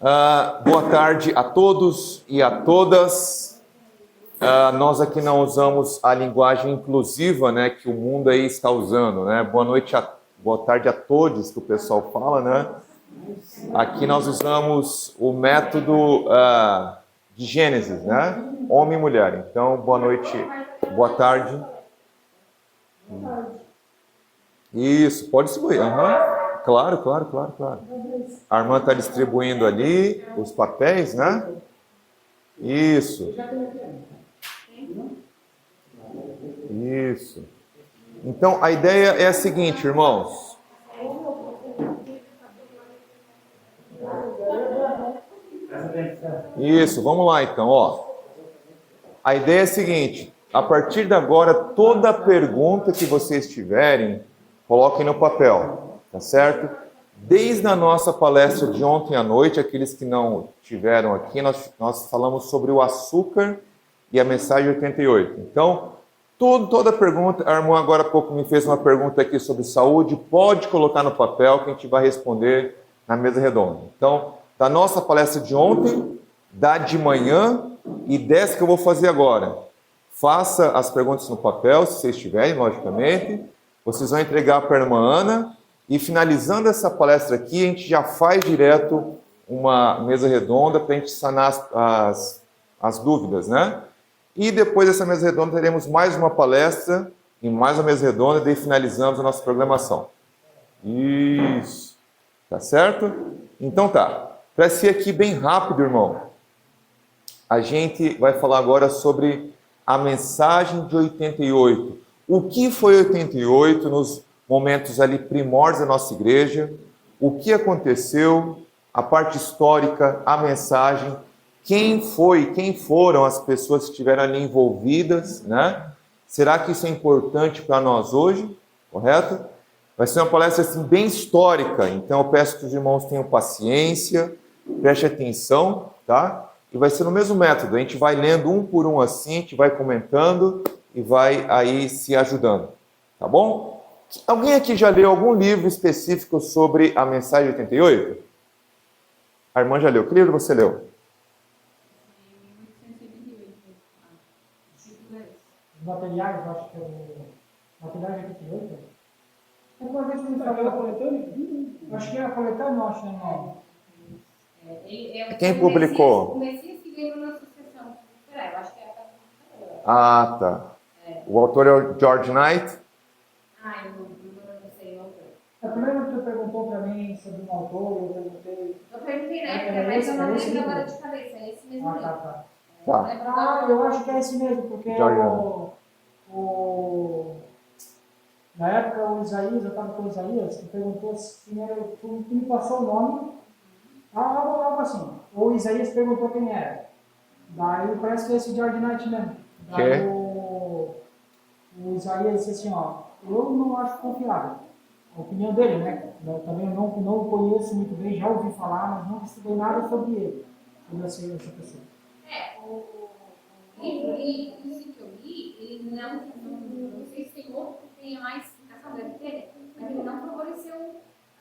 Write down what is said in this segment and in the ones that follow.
Boa tarde a todos e a todas. Nós aqui não usamos a linguagem inclusiva, né, que o mundo aí está usando, né? Boa tarde a todos que o pessoal fala, né? Aqui nós usamos o método de Gênesis, né? Homem e mulher. Então, boa noite, boa tarde. Isso, pode distribuir. Claro. A irmã está distribuindo ali os papéis, né? Isso. Isso. Então, a ideia é a seguinte, irmãos. Isso, vamos lá então, ó. A ideia é a seguinte, a partir de agora, toda pergunta que vocês tiverem, coloquem no papel, tá certo? Desde a nossa palestra de ontem à noite, aqueles que não tiveram aqui, nós falamos sobre o açúcar e a mensagem 88. Então, toda pergunta, a irmã agora há pouco me fez uma pergunta aqui sobre saúde, pode colocar no papel que a gente vai responder na mesa redonda. Então, da nossa palestra de ontem, da de manhã e dessa que eu vou fazer agora. Faça as perguntas no papel, se vocês tiverem, logicamente. Vocês vão entregar para a irmã Ana. E finalizando essa palestra aqui, a gente já faz direto uma mesa redonda para a gente sanar as dúvidas, né? E depois dessa mesa redonda teremos mais uma palestra e mais uma mesa redonda e daí finalizamos a nossa programação. Isso. Tá certo? Então tá. Para ser aqui bem rápido, irmão, a gente vai falar agora sobre a mensagem de 88. O que foi 88 nos momentos ali primórdios da nossa igreja? O que aconteceu? A parte histórica, a mensagem, quem foram as pessoas que estiveram ali envolvidas, né? Será que isso é importante para nós hoje? Correto? Vai ser uma palestra assim, bem histórica, então eu peço que os irmãos tenham paciência, preste atenção, tá? E vai ser no mesmo método, a gente vai lendo um por um assim, a gente vai comentando e vai aí se ajudando, tá bom? Alguém aqui já leu algum livro específico sobre a mensagem 88? A irmã já leu. Que livro você leu? Os materiais, eu acho que é o materiais 88. Alguma vez me falou coletânea? Acho que era coletânea, não acho que não. Quem publicou? O Messias que veio na sucessão. Eu acho que é Ah, tá. O autor é o George Knight? eu não sei o autor. A primeira que tu perguntou para mim sobre um autor, eu perguntei. Eu perguntei na época, mas eu não lembro agora de cabeça. É esse mesmo livro. Tá. Eu não lembro agora. Eu acho que é esse mesmo, porque na época o Isaías, eu estava com o Isaías, que perguntou quem era, tu me passou o nome, algo assim. O Isaías perguntou quem era. Daí parece que é esse George Knight mesmo. Daí o Isaías disse assim, ó, eu não acho confiável. A opinião dele, né? Eu também não o conheço muito bem, já ouvi falar, mas não estudei nada sobre ele, sobre essa pessoa. O livro, esse que eu li, ele não sei se tem outro que tenha mais explicação, deve ter, mas ele não favoreceu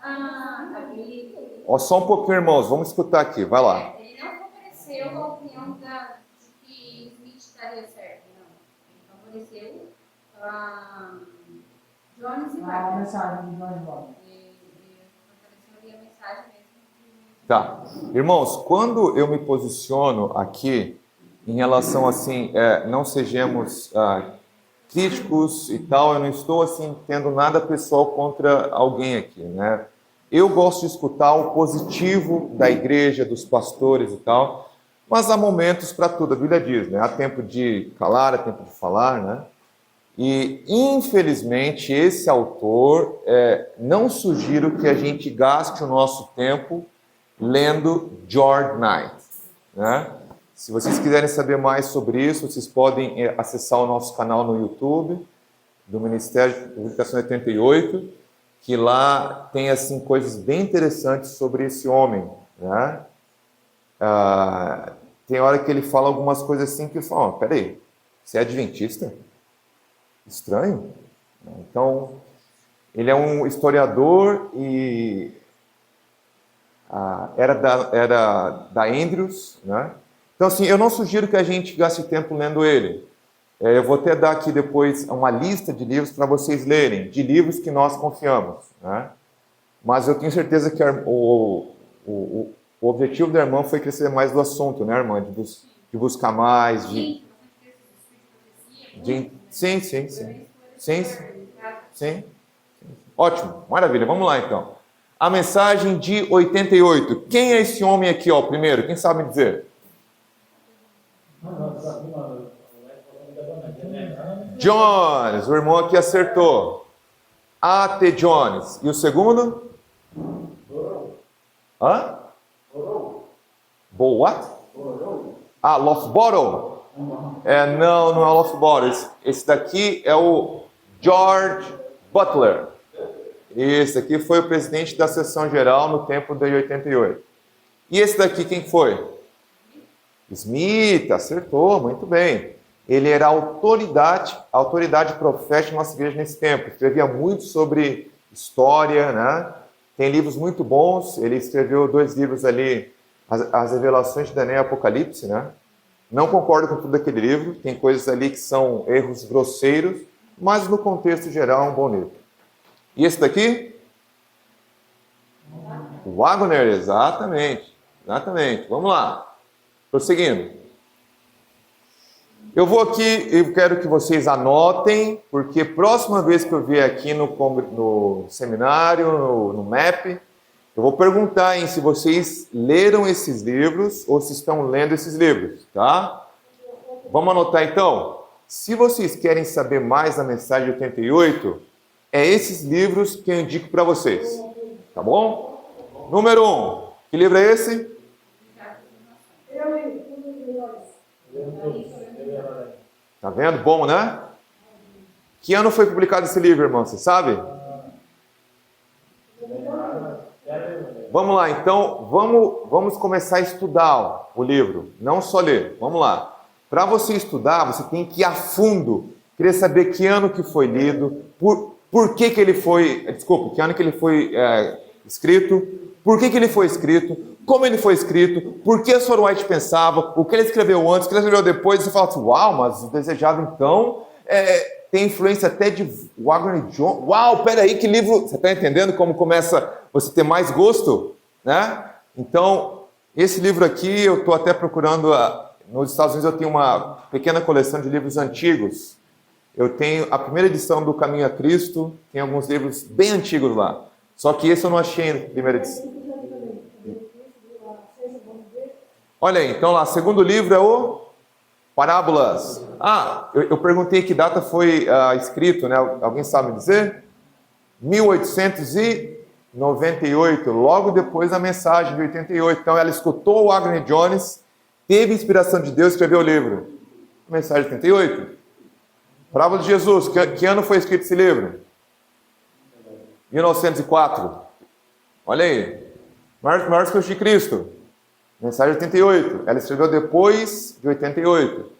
aquele... Ó, só um pouquinho, irmãos, vamos escutar aqui, vai lá. Ele não favoreceu a opinião de que Smith daria certo, não. Ele favoreceu Jones e Wagner. A mensagem de Jones e Wagner. Favoreceu ali a mensagem mesmo. Tá. Irmãos, quando eu me posiciono aqui em relação assim, não sejamos críticos e tal, eu não estou assim tendo nada pessoal contra alguém aqui, né? Eu gosto de escutar o positivo da igreja, dos pastores e tal, mas há momentos para tudo, a Bíblia diz, né? Há tempo de calar, há tempo de falar, né? E, infelizmente, esse autor, não sugiro que a gente gaste o nosso tempo lendo George Knight, né? Se vocês quiserem saber mais sobre isso, vocês podem acessar o nosso canal no YouTube, do Ministério de Publicação 88, que lá tem assim, coisas bem interessantes sobre esse homem, né? Tem hora que ele fala algumas coisas assim que eu falo, peraí, você é adventista? Estranho. Então, ele é um historiador e era da Andrews, né? Então, assim, eu não sugiro que a gente gaste tempo lendo ele. Eu vou até dar aqui depois uma lista de livros para vocês lerem, de livros que nós confiamos, né? Mas eu tenho certeza que o objetivo da irmã foi crescer mais do assunto, né, irmã? De buscar mais, Sim, sim, sim. Sim, sim. Sim. Ótimo, maravilha. Vamos lá, então. A mensagem de 88. Quem é esse homem aqui, ó, primeiro? Quem sabe dizer? Jones, o irmão aqui acertou. A.T. Jones. E o segundo? Hã? What? Ah, Loftbottom. Não é o Loftbottom. Esse daqui é o George Butler. Esse aqui foi o presidente da sessão geral no tempo de 88. E esse daqui quem foi? Smith, acertou, muito bem. Ele era autoridade profética na nossa igreja nesse tempo. Escrevia muito sobre história, né? Tem livros muito bons. Ele escreveu 2 livros ali, as revelações de Daniel e Apocalipse, né? Não concordo com tudo daquele livro. Tem coisas ali que são erros grosseiros, mas no contexto geral é um bom livro. E esse daqui? Wagner, exatamente. Exatamente. Vamos lá. Prosseguindo. Eu vou aqui, eu quero que vocês anotem, porque próxima vez que eu vier aqui no seminário, no MAP, eu vou perguntar se vocês leram esses livros ou se estão lendo esses livros, tá? Vamos anotar então? Se vocês querem saber mais da mensagem de 88, é esses livros que eu indico para vocês, tá bom? Número 1, que livro é esse? Tá vendo? Bom, né? Que ano foi publicado esse livro, irmão? Você sabe? Vamos lá, então, vamos começar a estudar o livro, não só ler. Vamos lá. Para você estudar, você tem que ir a fundo, querer saber que ano que foi lido, por que ele foi, que ano que ele foi escrito, por que ele foi escrito, como ele foi escrito, por que Sr. White pensava, o que ele escreveu antes, o que ele escreveu depois, e você fala assim, uau, mas o desejado então tem influência até de Wagner Jones. Uau, peraí, que livro, você está entendendo como começa você ter mais gosto, né? Então, esse livro aqui, eu estou até procurando, nos Estados Unidos eu tenho uma pequena coleção de livros antigos. Eu tenho a primeira edição do Caminho a Cristo, tem alguns livros bem antigos lá. Só que esse eu não achei na primeira edição. Olha aí, então lá, o segundo livro é o Parábolas. Eu perguntei que data foi escrito, né? Alguém sabe dizer? 1898, logo depois da mensagem de 88. Então ela escutou o Wagner Jones, teve inspiração de Deus e escreveu o livro. Mensagem de 88. Parábola de Jesus, que ano foi escrito esse livro? 1904. Olha aí. Maiores que de Cristo. Mensagem de 88. Ela escreveu depois de 88.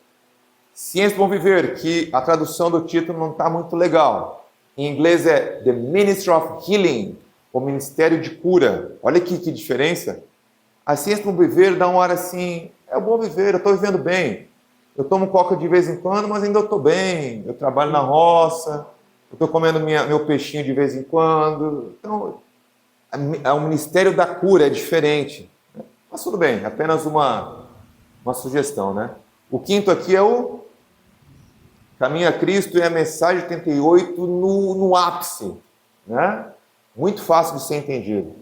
Ciência do Bom Viver, que a tradução do título não está muito legal. Em inglês é The Ministry of Healing, o Ministério de Cura. Olha aqui que diferença. A Ciência do Bom Viver dá uma hora assim, é o bom viver, eu estou vivendo bem. Eu tomo coca de vez em quando, mas ainda estou bem. Eu trabalho na roça, eu estou comendo meu peixinho de vez em quando. Então, o Ministério da Cura é diferente. Mas tudo bem, apenas uma sugestão, né? O quinto aqui é o Caminho a Cristo e a mensagem 88 no ápice, né? Muito fácil de ser entendido.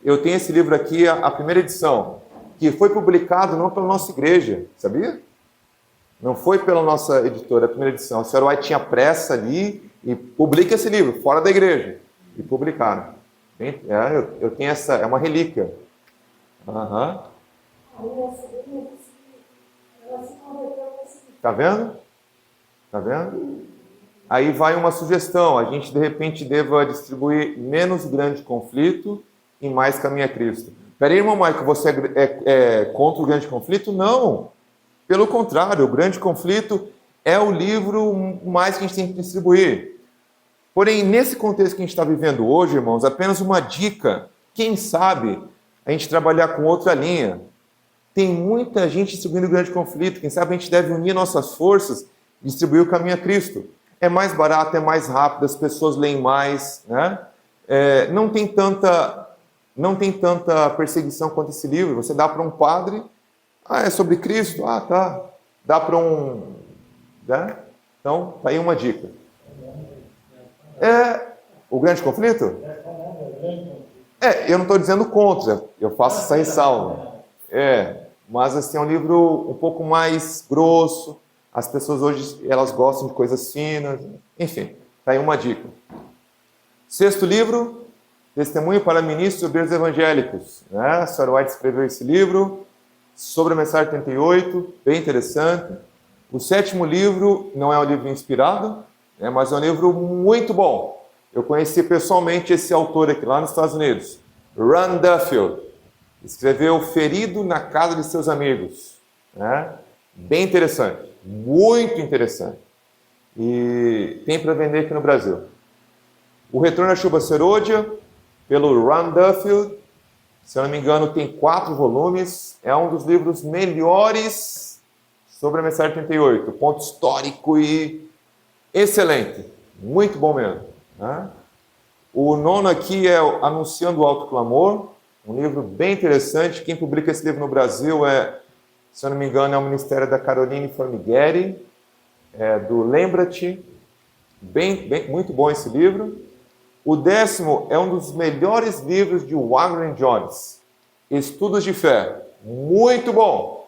Eu tenho esse livro aqui, a primeira edição, que foi publicado não pela nossa igreja, sabia? Não foi pela nossa editora, a primeira edição. A Sr. White tinha pressa ali e publica esse livro, fora da igreja. E publicaram. Eu tenho essa, é uma relíquia. Aham. Tá vendo? Tá vendo? Aí vai uma sugestão. A gente, de repente, deva distribuir menos grande conflito e mais Caminho a Cristo. Peraí, irmão Michael, você é contra o grande conflito? Não. Pelo contrário, o grande conflito é o livro mais que a gente tem que distribuir. Porém, nesse contexto que a gente está vivendo hoje, irmãos, apenas uma dica. Quem sabe a gente trabalhar com outra linha. Tem muita gente distribuindo o grande conflito. Quem sabe a gente deve unir nossas forças e distribuir o caminho a Cristo. É mais barato, é mais rápido, as pessoas leem mais, né? Não tem tanta perseguição quanto esse livro. Você dá para um padre, é sobre Cristo, tá. Dá para um... Né? Então, tá aí uma dica. O grande conflito? Eu não estou dizendo contra, eu faço essa ressalva. Mas assim, é um livro um pouco mais grosso. As pessoas hoje, elas gostam de coisas finas. Enfim, tá aí uma dica. 6º livro, Testemunho para Ministros e Obreiros Evangélicos. A Sra. White escreveu esse livro sobre a mensagem 38, bem interessante. O 7º livro não é um livro inspirado, mas é um livro muito bom. Eu conheci pessoalmente esse autor aqui, lá nos Estados Unidos. Ron Duffield. Escreveu Ferido na Casa de Seus Amigos. Bem interessante. Muito interessante. E tem para vender aqui no Brasil. O Retorno à Chuva Serôdia, pelo Ron Duffield. Se eu não me engano, tem 4 volumes. É um dos livros melhores sobre a mensagem 38. Ponto histórico e excelente. Muito bom mesmo. O 9º aqui é Anunciando o Alto Clamor. Um livro bem interessante. Quem publica esse livro no Brasil se eu não me engano, é o Ministério da Caroline Formigeri, do Lembra-te. Muito bom esse livro. O 10º é um dos melhores livros de Wagner Jones, Estudos de Fé. Muito bom.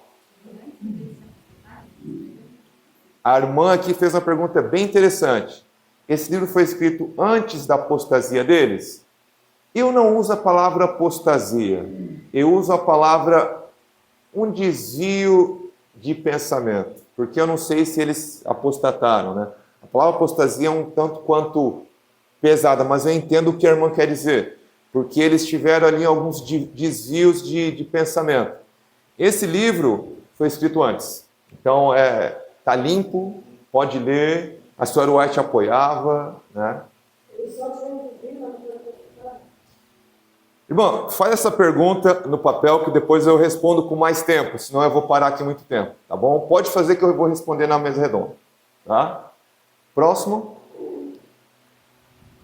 A irmã aqui fez uma pergunta bem interessante. Esse livro foi escrito antes da apostasia deles? Eu não uso a palavra apostasia. Eu uso a palavra um desvio de pensamento. Porque eu não sei se eles apostataram, né? A palavra apostasia é um tanto quanto pesada, mas eu entendo o que a irmã quer dizer. Porque eles tiveram ali alguns desvios de pensamento. Esse livro foi escrito antes. Então, está limpo, pode ler. A Sra. White apoiava, né? Irmão, faz essa pergunta no papel que depois eu respondo com mais tempo, senão eu vou parar aqui muito tempo, tá bom? Pode fazer que eu vou responder na mesa redonda, tá? Próximo.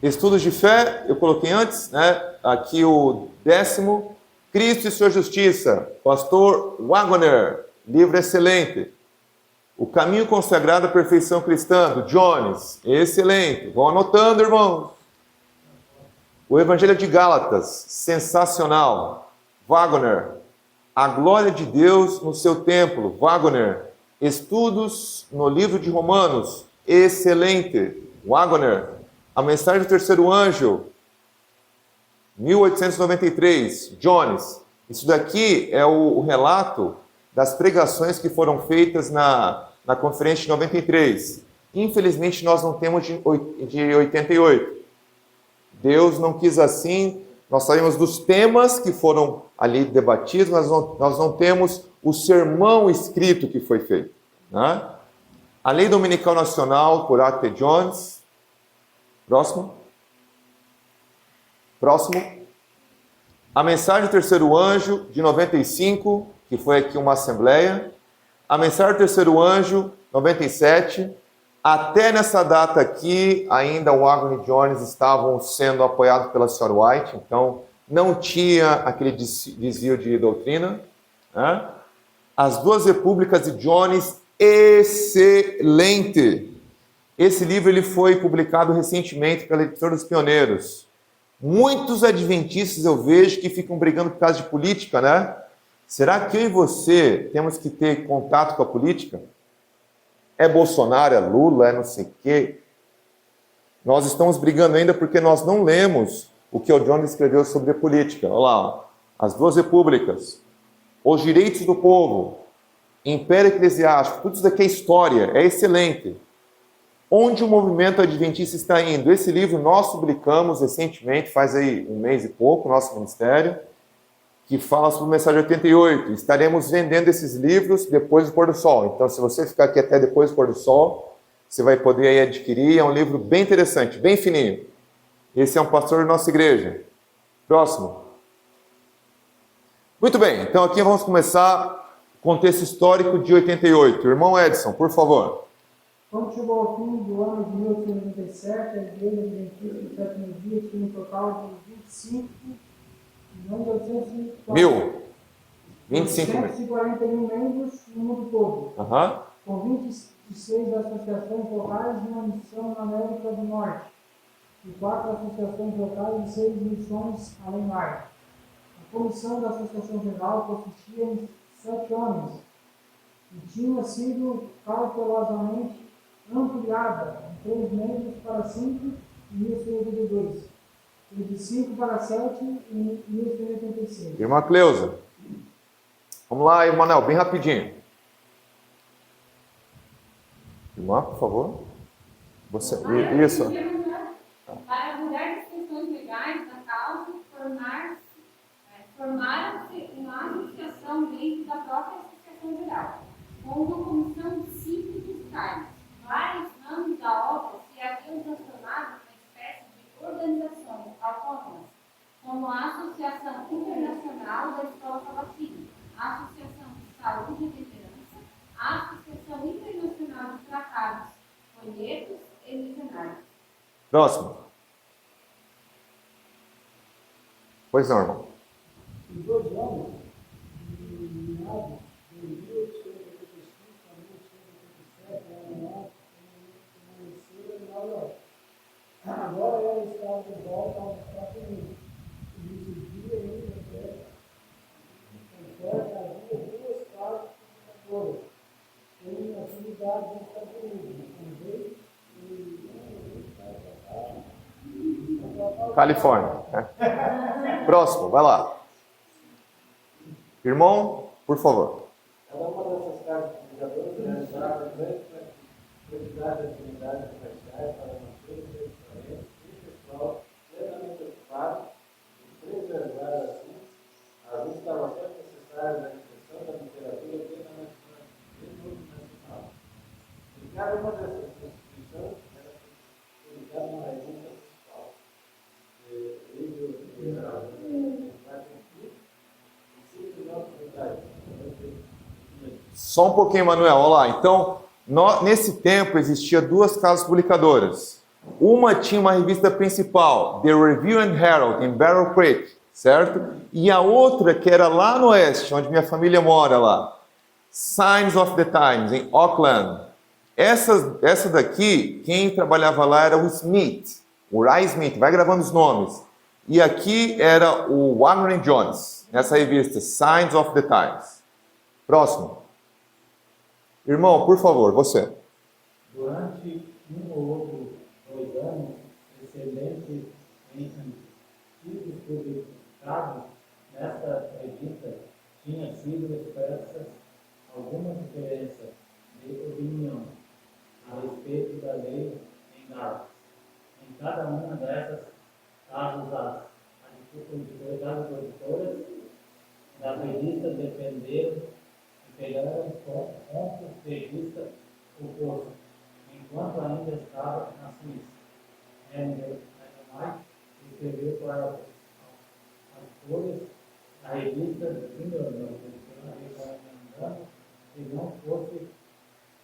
Estudos de fé, eu coloquei antes, né? Aqui o 10º, Cristo e Sua Justiça, Pastor Wagner, livro excelente. O Caminho Consagrado à Perfeição Cristã, do Jones, excelente. Vão anotando, irmãos. O Evangelho de Gálatas, sensacional. Wagner. A Glória de Deus no Seu Templo, Wagner. Estudos no livro de Romanos, excelente. Wagner. A Mensagem do Terceiro Anjo, 1893, Jones. Isso daqui é o relato das pregações que foram feitas na conferência de 93. Infelizmente, nós não temos de 88. Deus não quis assim. Nós sabemos dos temas que foram ali debatidos, mas nós não temos o sermão escrito que foi feito. Né? A Lei Dominical Nacional, por A.T. Jones. Próximo. A Mensagem do Terceiro Anjo, de 95, que foi aqui uma assembleia. A Mensagem do Terceiro Anjo, 97. Até nessa data aqui, ainda o Wagner e Jones estavam sendo apoiados pela Sra. White, então não tinha aquele desvio de doutrina. Né? As Duas Repúblicas de Jones, excelente! Esse livro ele foi publicado recentemente pela Editora dos Pioneiros. Muitos adventistas eu vejo que ficam brigando por causa de política, né? Será que eu e você temos que ter contato com a política? É Bolsonaro, é Lula, é não sei o quê. Nós estamos brigando ainda porque nós não lemos o que o John escreveu sobre a política. Olha lá, as Duas Repúblicas, os direitos do povo, Império Eclesiástico, tudo isso daqui é história, é excelente. Onde o movimento adventista está indo? Esse livro nós publicamos recentemente, faz aí um mês e pouco, nosso ministério, que fala sobre a Mensagem 88. Estaremos vendendo esses livros depois do pôr do sol. Então, se você ficar aqui até depois do pôr do sol, você vai poder aí adquirir. É um livro bem interessante, bem fininho. Esse é um pastor da nossa igreja. Próximo. Muito bem, então aqui vamos começar o contexto histórico de 88. Irmão Edson, por favor. Quando chegou ao fim do ano de 1897, a Igreja Adventista do Sétimo Dia tinha um total de 25.841 membros no mundo todo, com 26 associações locais e uma missão na América do Norte, e 4 associações locais e 6 missões além mar. A comissão da Associação Geral consistia em 7 homens e tinha sido cautelosamente ampliada de 3 membros para 5 em 1982, e de 5 para 7 em 1986. Irmã Cleusa. Vamos lá, Emanuel, bem rapidinho. Irmã, por favor. Você, isso. Para diversas questões legais da causa, formaram-se uma associação dentro da própria Associação Geral, com uma comissão de 5 fiscais. Vários ramos da obra se haviam transformado numa espécie de organizações autônomas, como a Associação Internacional da Escola Sabatina, a Associação de Saúde e Veterança, a Associação Internacional de Tratados, Folhetos e Missionários. Próximo. Pois não, irmão. Os 2 anos, de 1885 a 1887, agora ela está de volta aos Estados Unidos. E nesse dia ainda havia 2 clases comunicadoras em atividades nos Estados Unidos, também Califórnia. Próximo, vai lá. Irmão, por favor. Cada uma dessas casas comunicadoras realizava grande quantidade de atividades comerciais para manter os equipamentos e o pessoal plenamente ocupado e preservar, assim, as instalações necessárias à impressão da literatura nacional. E cada uma dessas instituições era publicada uma revista principal. Só um pouquinho, Manuel. Olha lá. Então, nesse tempo existia 2 casas publicadoras. Uma tinha uma revista principal, The Review and Herald, em Battle Creek, certo? E a outra, que era lá no oeste, onde minha família mora lá, Signs of the Times, em Auckland. Essa daqui, quem trabalhava lá era o Smith, o Ray Smith, vai gravando os nomes. E aqui era o Warren Jones, nessa revista, Signs of the Times. Próximo. Irmão, por favor, você. Durante um ou outro 2 anos, excedentes em artigos publicados nesta revista tinham sido expressas algumas diferenças de opinião a respeito da lei em Gales. Em cada uma dessas casas, as editoras da revista defenderam e pegaram pontos de vista opostos, enquanto ainda estava na Suíça. Andrew Mike escreveu para as folhas da revista recomendando que não fosse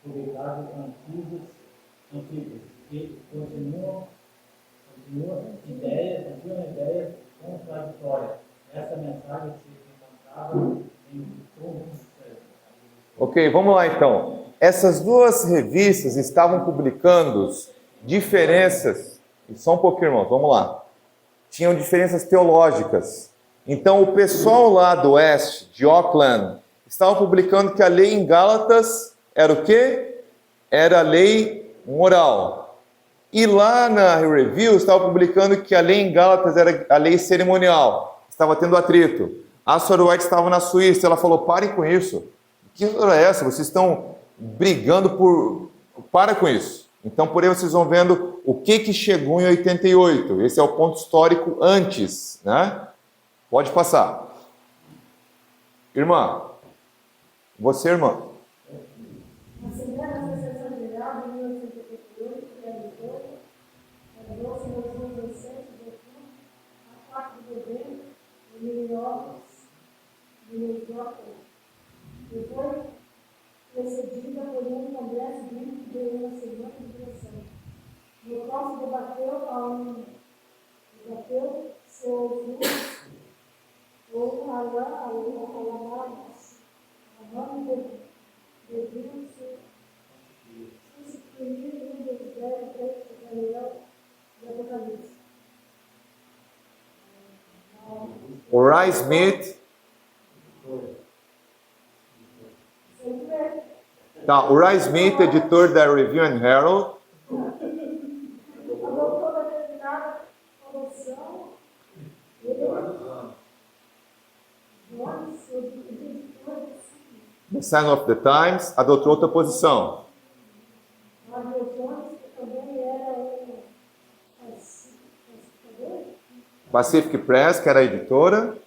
publicado antigos, que continuam ideias contraditórias. Essa mensagem se encontrava em todos. Ok, vamos lá então. Essas 2 revistas estavam publicando diferenças. Só um pouquinho, irmão, vamos lá. Tinham diferenças teológicas. Então, o pessoal lá do oeste, de Auckland, estava publicando que a lei em Gálatas era o quê? Era a lei moral. E lá na Review estava publicando que a lei em Gálatas era a lei cerimonial. Estava tendo atrito. A Sorowete estava na Suíça. Ela falou, parem com isso. Que história é essa? Vocês estão brigando por... Para com isso. Então, por aí vocês vão vendo o que chegou em 88. Esse é o ponto histórico antes, né? Pode passar. Irmã. Você, irmã. A Assembleia da Associação Geral de 1988 realizou, realizou-se nos dias 17 de outubro a 4 de novembro, em New York, imediatamente. E foi precedida por um congresso bíblico de uma semana de duração, no qual se debateu seus usos ou alamados, a nome deviam substituir um dos 10 textos de Daniel e Apocalipse. Uriah Smith. Tá, Uriah Smith, editor da Review and Herald. Adotou determinada posição, Jones, o editor de The Sign of the Times, adotou outra posição. Roger Jones, que também era um pacificador, Pacific Press, que era a editora.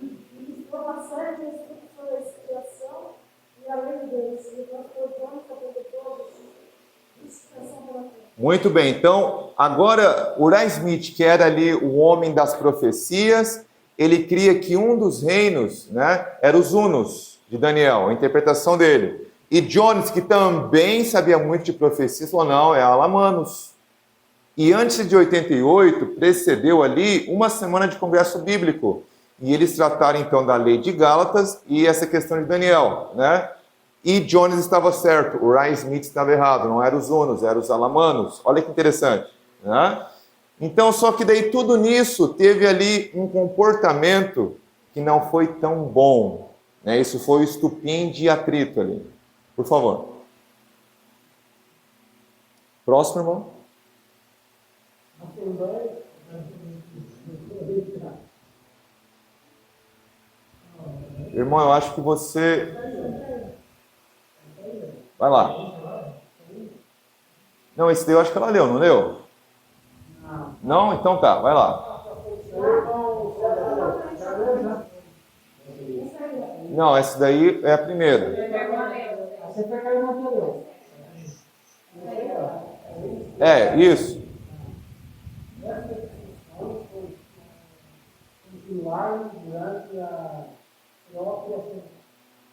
listou uma série de estudos sobre a expiação e a lei de Deus. E o pastor Jones apresentou a justificação pela fé. Muito bem, então, agora, Uriah Smith, que era ali o homem das profecias, ele cria que um dos reinos, né, era os Hunos, de Daniel, a interpretação dele. E Jones, que também sabia muito de profecias, falou, não, é Alamanos. E antes de 88, precedeu ali uma semana de congresso bíblico. E eles trataram, então, da lei de Gálatas e essa questão de Daniel, né? E Jones estava certo, Uriah Smith estava errado, não eram os Hunos, eram os Alamanos. Olha que interessante, né? Então, só que daí tudo nisso teve ali um comportamento que não foi tão bom, né? Isso foi o estupim de atrito ali. Por favor. Próximo, irmão. Assembleia, Irmão, eu acho que você... Vai lá. Não, esse daí eu acho que ela leu, não leu? Não? Então tá, vai lá. Não, essa daí é a primeira. Você foi cair no anterior. É, isso. continuar durante a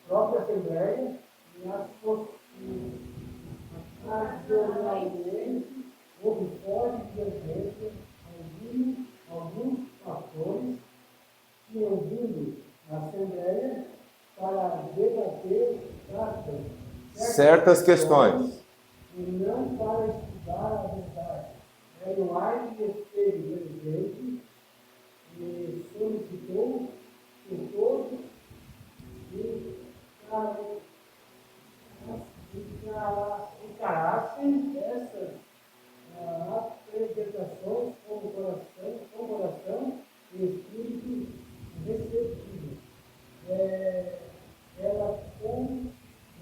própria Assembleia e ocasionalmente houve forte divergência alguns pastores tinham vindo à Assembleia para debater Certas questões. e não para estudar a verdade. White esteve presente e solicitou que todos encarassem essas apresentações com coração e espírito receptivo. Ela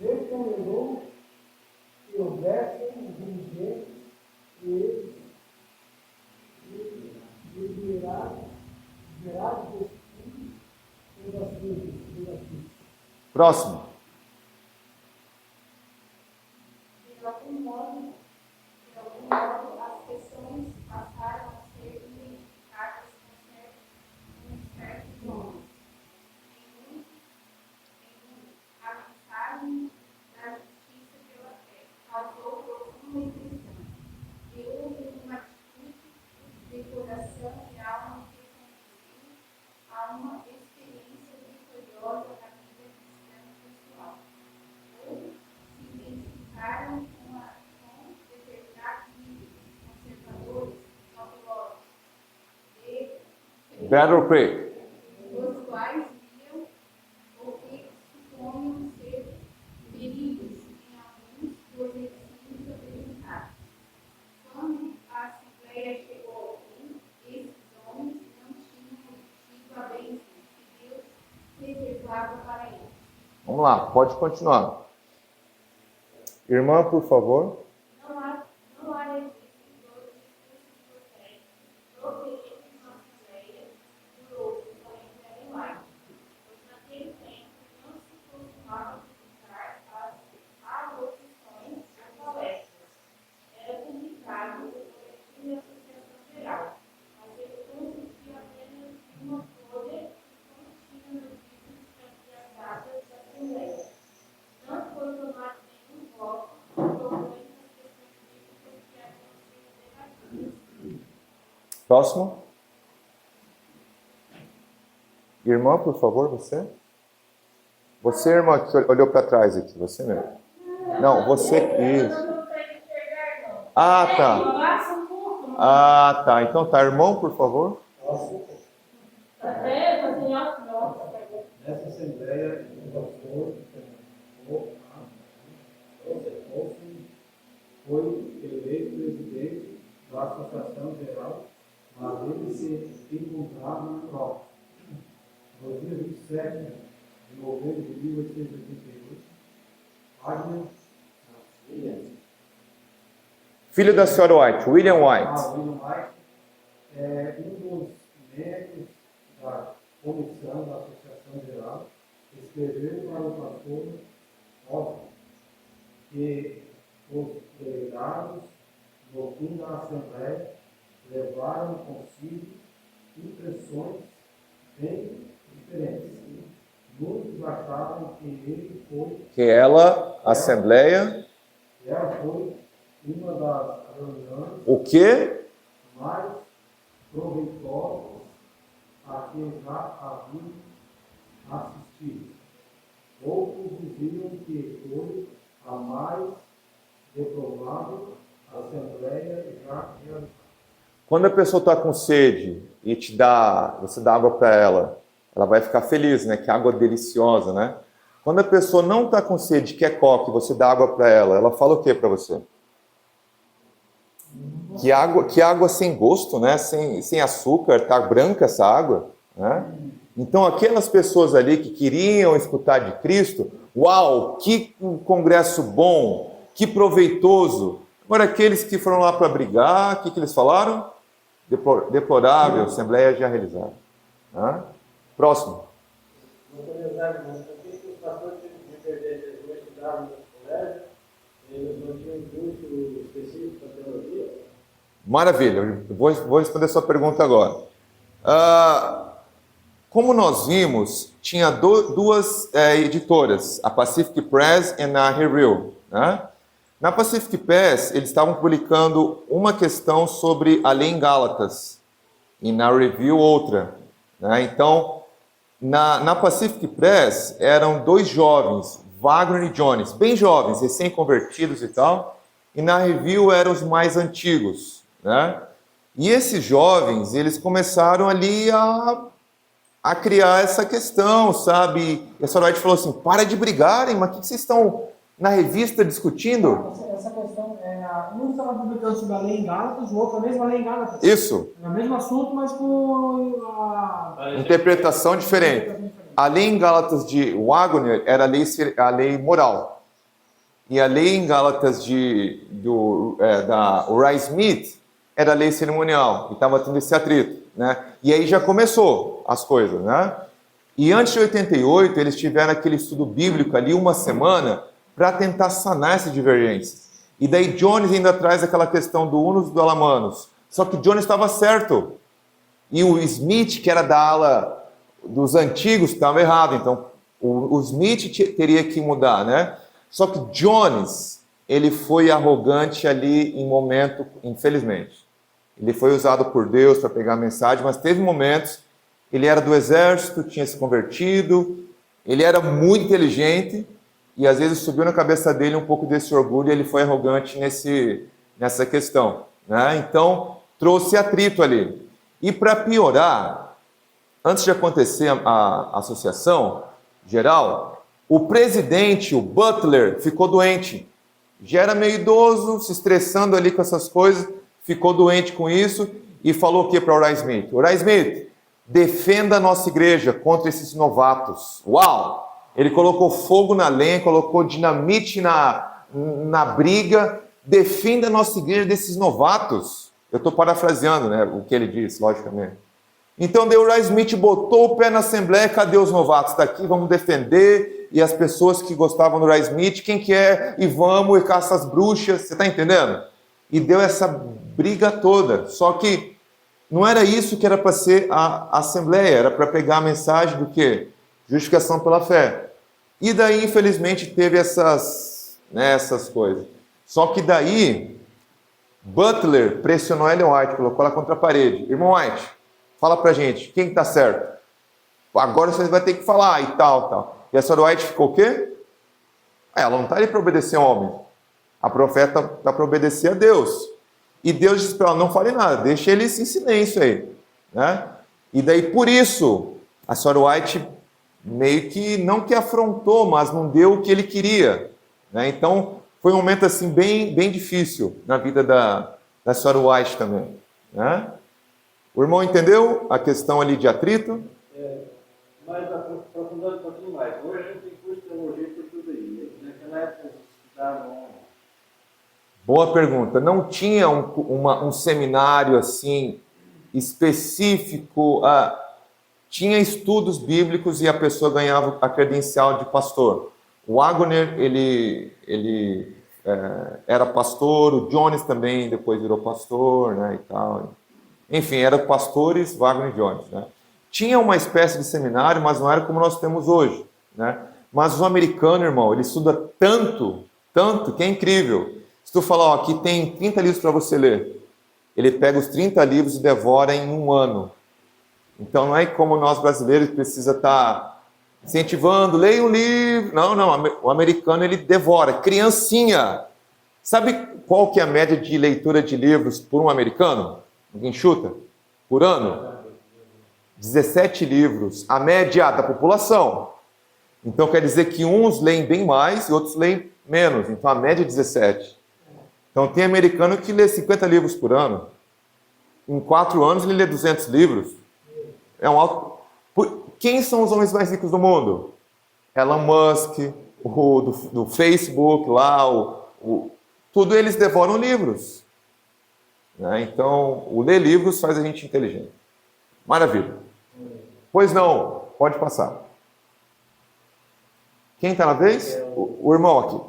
recomendou que houvesse dirigentes e liberados do espírito negativo. Próximo. De algum modo, as questões passaram a ser identificadas com certos nomes. A mensagem da justiça pela fé causou profunda impressão. E houve uma atitude de coração e alma que conduziu a uma experiência vitoriosa na vida cristã pessoal. Outros se identificaram com determinados líderes conservadores, cautelosos, Battle Creek. os quais viam o que supunham ser perigos em alguns dos ensinos apresentados. Quando a Assembleia chegou ao fim, esses homens não tinham obtido a bênção que Deus reservava para eles. Vamos lá, pode continuar. Irmã, por favor. Não há registro dos discursos proféticos proferidos na Assembleia por outros além de Ellen White, pois naquele tempo não se costumava publicar as alocuções ou palestras. Era publicado o boletim da Associação Geral, mas ele consistia apenas de uma folha que continha notícias Próximo. Irmã, por favor, você. Você, irmã, que olhou para trás aqui, você mesmo. Não, você. Isso. Ah, tá. Ah, tá. Então tá, irmão, por favor. Nessa Assembleia, o pastor foi eleito presidente da Associação Geral, mas ele se encontrava na tropa. No dia 27 de novembro de 1888, Wagner, Filho da senhora White, William White. William White, um dos membros da comissão da Associação Geral, escreveu para o pastor Oswald que os delegados no fim da Assembleia levaram consigo impressões bem diferentes. Muitos achavam que ele foi, Assembleia, ela foi uma das reuniões o quê? mais proveitosas a que já haviam assistido. Outros diziam que foi a mais reprovável Assembleia já realizada. Quando a pessoa está com sede e você dá água para ela vai ficar feliz, né? Que água deliciosa, né? Quando a pessoa não está com sede, quer coca, e você dá água para ela fala o que para você? Que água sem gosto, né? Sem açúcar, tá branca essa água, né? Então aquelas pessoas ali que queriam escutar de Cristo, uau, que congresso bom, que proveitoso. Agora aqueles que foram lá para brigar, o que eles falaram? Deplorável, Assembleia já realizada. Né? Próximo. Uma curiosidade, mas por que os pastores de PDG estudavam no colégio? Eles não tinham um curso específico para teologia? Maravilha, eu vou responder a sua pergunta agora. Como nós vimos, tinha duas editoras, a Pacific Press e a Review. Né? Na Pacific Press, eles estavam publicando uma questão sobre a lei em Gálatas, e na Review outra. Né? Então, na Pacific Press, eram dois jovens, Wagner e Jones, bem jovens, recém-convertidos e tal, e na Review eram os mais antigos. Né? E esses jovens, eles começaram ali a criar essa questão, sabe? E a senhora White falou assim, para de brigarem, mas o que vocês estão na revista discutindo? Essa questão, um estava publicando sobre a lei em Gálatas, o outro a mesma lei em Gálatas. Isso. É o mesmo assunto, mas com a Interpretação diferente. A lei em Gálatas de Wagner era a lei moral. E a lei em Gálatas da Uriah Smith era a lei cerimonial. E estava tendo esse atrito. Né? E aí já começou as coisas. Né? E antes de 88, eles tiveram aquele estudo bíblico ali, uma semana, para tentar sanar essa divergência. E daí Jones ainda traz aquela questão do unus e do alamanos. Só que Jones estava certo. E o Smith, que era da ala dos antigos, estava errado. Então, o Smith teria que mudar, né? Só que Jones, ele foi arrogante ali em momento, infelizmente. Ele foi usado por Deus para pegar a mensagem, mas teve momentos, ele era do exército, tinha se convertido, ele era muito inteligente, e às vezes subiu na cabeça dele um pouco desse orgulho, e ele foi arrogante nessa questão. Né? Então, trouxe atrito ali. E para piorar, antes de acontecer a associação geral, o presidente, o Butler, ficou doente. Já era meio idoso, se estressando ali com essas coisas, ficou doente com isso e falou o que para Uriah Smith? Uriah Smith, defenda a nossa igreja contra esses novatos. Uau! Ele colocou fogo na lenha, colocou dinamite na briga. Defenda a nossa igreja desses novatos. Eu estou parafraseando, né, o que ele disse, logicamente. Então, o Uriah Smith botou o pé na Assembleia, cadê os novatos? Está aqui, vamos defender. E as pessoas que gostavam do Uriah Smith, quem que é? E vamos, e caça as bruxas, você está entendendo? E deu essa briga toda. Só que não era isso que era para ser a Assembleia, era para pegar a mensagem do quê? Justificação pela fé. E daí, infelizmente, teve essas coisas. Só que daí, Butler pressionou Ellen White, colocou ela contra a parede. Irmão White, fala pra gente, quem está certo? Agora você vai ter que falar e tal. E a senhora White ficou o quê? Ela não está ali para obedecer ao homem. A profeta está para obedecer a Deus. E Deus disse para ela, não fale nada, deixa eles em silêncio aí. Né? E daí, por isso, a senhora White meio que, não que afrontou, mas não deu o que ele queria. Né? Então, foi um momento assim bem difícil na vida da senhora White também. Né? O irmão entendeu a questão ali de atrito? Mas aprofundando um pouquinho mais, hoje a gente tem curso de teologia por tudo aí. Naquela época eles estudavam. Boa pergunta. Não tinha um seminário assim específico. Tinha estudos bíblicos e a pessoa ganhava a credencial de pastor. O Wagner, ele era pastor, o Jones também depois virou pastor, né, e tal. Enfim, eram pastores, Wagner e Jones, né? Tinha uma espécie de seminário, mas não era como nós temos hoje, né? Mas o americano, irmão, ele estuda tanto, que é incrível. Se tu falar, ó, aqui tem 30 livros para você ler, ele pega os 30 livros e devora em um ano. Então não é como nós brasileiros precisa estar incentivando, leia um livro. Não, o americano ele devora. Criancinha. Sabe qual que é a média de leitura de livros por um americano? Ninguém chuta? Por ano? 17 livros, a média da população. Então quer dizer que uns leem bem mais e outros leem menos. Então a média é 17. Então tem americano que lê 50 livros por ano. Em 4 anos ele lê 200 livros. É um alto... Quem são os homens mais ricos do mundo? Elon Musk, o do Facebook lá, tudo eles devoram livros. Né? Então, o ler livros faz a gente inteligente. Maravilha. Pois não, pode passar. Quem está na vez? O irmão aqui.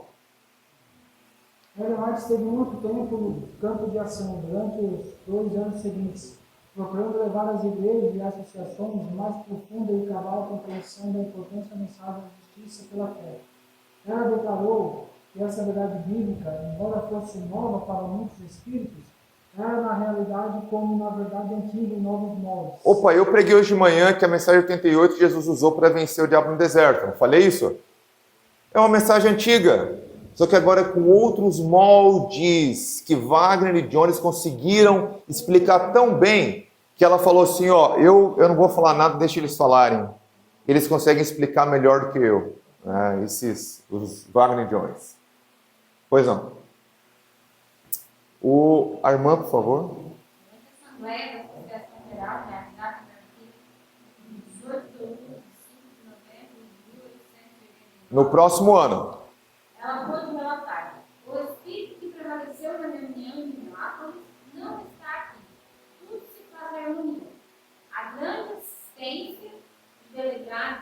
Ellen White esteve muito tempo no campo de ação, durante os 2 anos seguintes, procurando levar às igrejas e associações mais profunda e cabal compreensão da importância da mensagem da justiça pela fé. Ela declarou que essa verdade bíblica, embora fosse nova para muitos espíritos, era na realidade como na verdade antiga em novos moldes. Opa, eu preguei hoje de manhã que a mensagem 88 Jesus usou para vencer o diabo no deserto. Não falei isso? É uma mensagem antiga, só que agora com outros moldes que Wagner e Jones conseguiram explicar tão bem que ela falou assim, ó, eu não vou falar nada, deixa eles falarem. Eles conseguem explicar melhor do que eu, né? Os Wagner e Jones. Pois não. O Armand, por favor. A Assembleia da Associação Geral, né, a data da artigo 18 de outubro de 5 de novembro de 1889. No próximo ano. Ela pôde relatar: o espírito que prevaleceu na reunião de Milápolis não está aqui. Tudo se faz em harmonia. A grande assistência de delegados.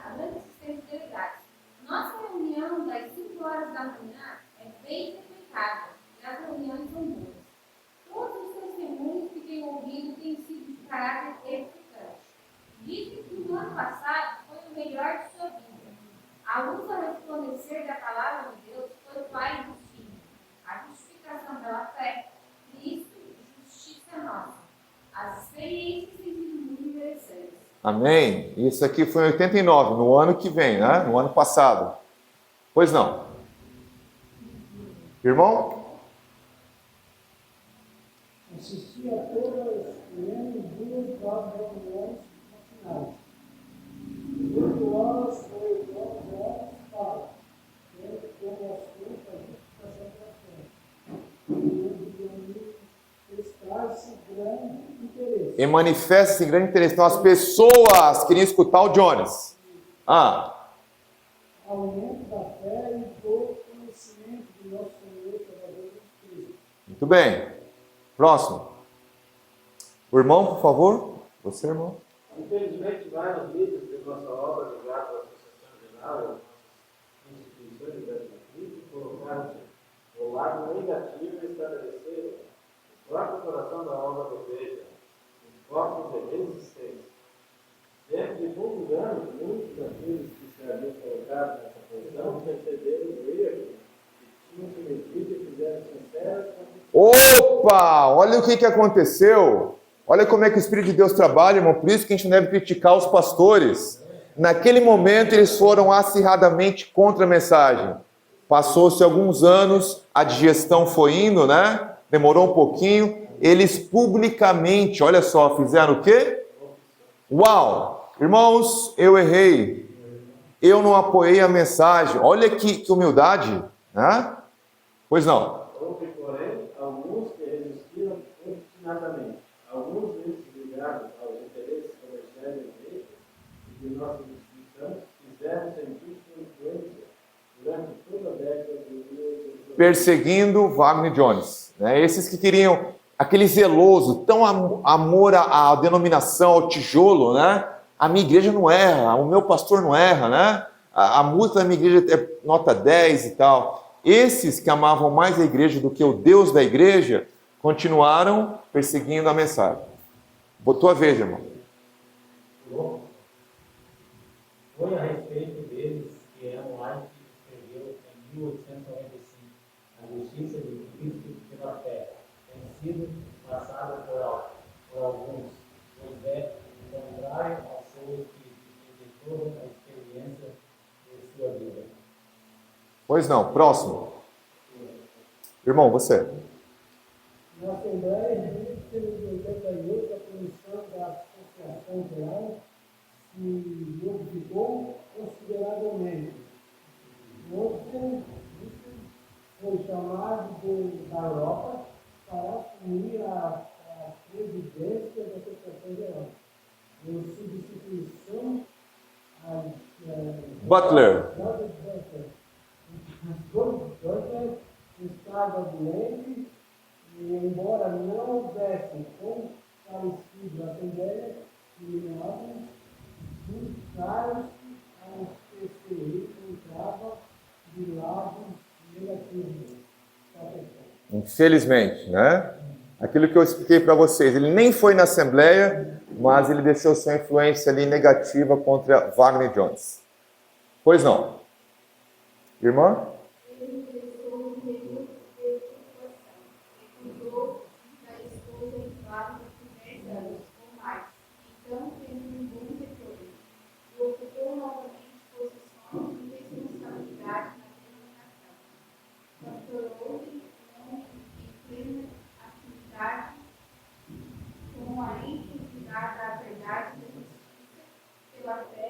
Nossa reunião das 5 horas da manhã é bem frequentada e as reuniões são boas. Todos os testemunhos que tenho ouvido têm sido de caráter edificante. Dizem que o ano passado foi o melhor de sua vida. A luz ao resplandecer da palavra de Deus foi Pai do Filho. A justificação pela fé, Cristo e justiça nossa. As experiências têm sido muito interessantes. Amém? Isso aqui foi em 89, no ano que vem, né? No ano passado. Pois não. Irmão? Assisti a todas menos 2 das reuniões matinais. 8 horas foi 9 horas para, tendo como assunto a justificação pela fé. E manifesta-se grande interesse. E manifesta-se grande interesse. Então as pessoas queriam escutar o Jones. Aumento da fé e do conhecimento do nosso Senhor através de Cristo. Muito bem. Próximo. O irmão, por favor. Você, irmão. Infelizmente, vários líderes de nossa obra, ligados à Associação Geral e às nossas instituições de Cristo, colocaram o lado negativo e estabeleceram o próprio coração da obra da igreja, os focos de resistência. Dentro de muitos anos, muitos daqueles que se haviam colocado nessa posição perceberam o erro e tinham se metido e fizeram sinceras confissões. Opa, olha o que aconteceu. Olha como é que o Espírito de Deus trabalha, irmão. Por isso que a gente não deve criticar os pastores. Naquele momento eles foram acirradamente contra a mensagem. Passou-se alguns anos, a digestão foi indo, né? Demorou um pouquinho. Eles publicamente, olha só, fizeram o quê? Uau! Irmãos, eu errei. Eu não apoiei a mensagem. Olha que humildade, né? Pois não. Houve, porém, alguns que resistiram obstinadamente. Alguns deles ligados aos interesses comerciais da igreja e de nossas instituições fizeram sentir sua influência durante toda a década de 1800. Perseguindo Wagner Jones, né? Esses que queriam, aquele zeloso, tão amor à denominação, ao tijolo, né? A minha igreja não erra, o meu pastor não erra, né? A música da minha igreja é nota 10 e tal. Esses que amavam mais a igreja do que o Deus da igreja, continuaram perseguindo a mensagem. Botou a vez, irmão. Foi a respeito deles que Ellen White escreveu em 1895: a justiça de Cristo pela fé tem sido passada por alguns, pois é contrário ao seu espírito de toda a experiência de sua vida. Pois não, próximo. Irmão, você. Na Assembleia de 1988, a Comissão da Associação Geral se modificou consideravelmente. Outro foi chamado da Europa para assumir a presidência da Associação Geral, em substituição a Butler. Butler estava doente e, embora não houvesse comparecido na Assembleia, nomeavam dos caros aos que se encontrava de lado negativo. Infelizmente, né? Aquilo que eu expliquei para vocês, ele nem foi na Assembleia, mas ele deixou sua influência ali negativa contra Wagner Jones. Pois não. Irmã? Ele ingressou no período de preocupação e cuidou da esposa em Flávio por 10 anos ou mais, então teve bom retorno. E ocupou novamente posições de responsabilidade na denominação. Pastorou em plena atividade, com a ênfase dada à verdade da justiça pela fé,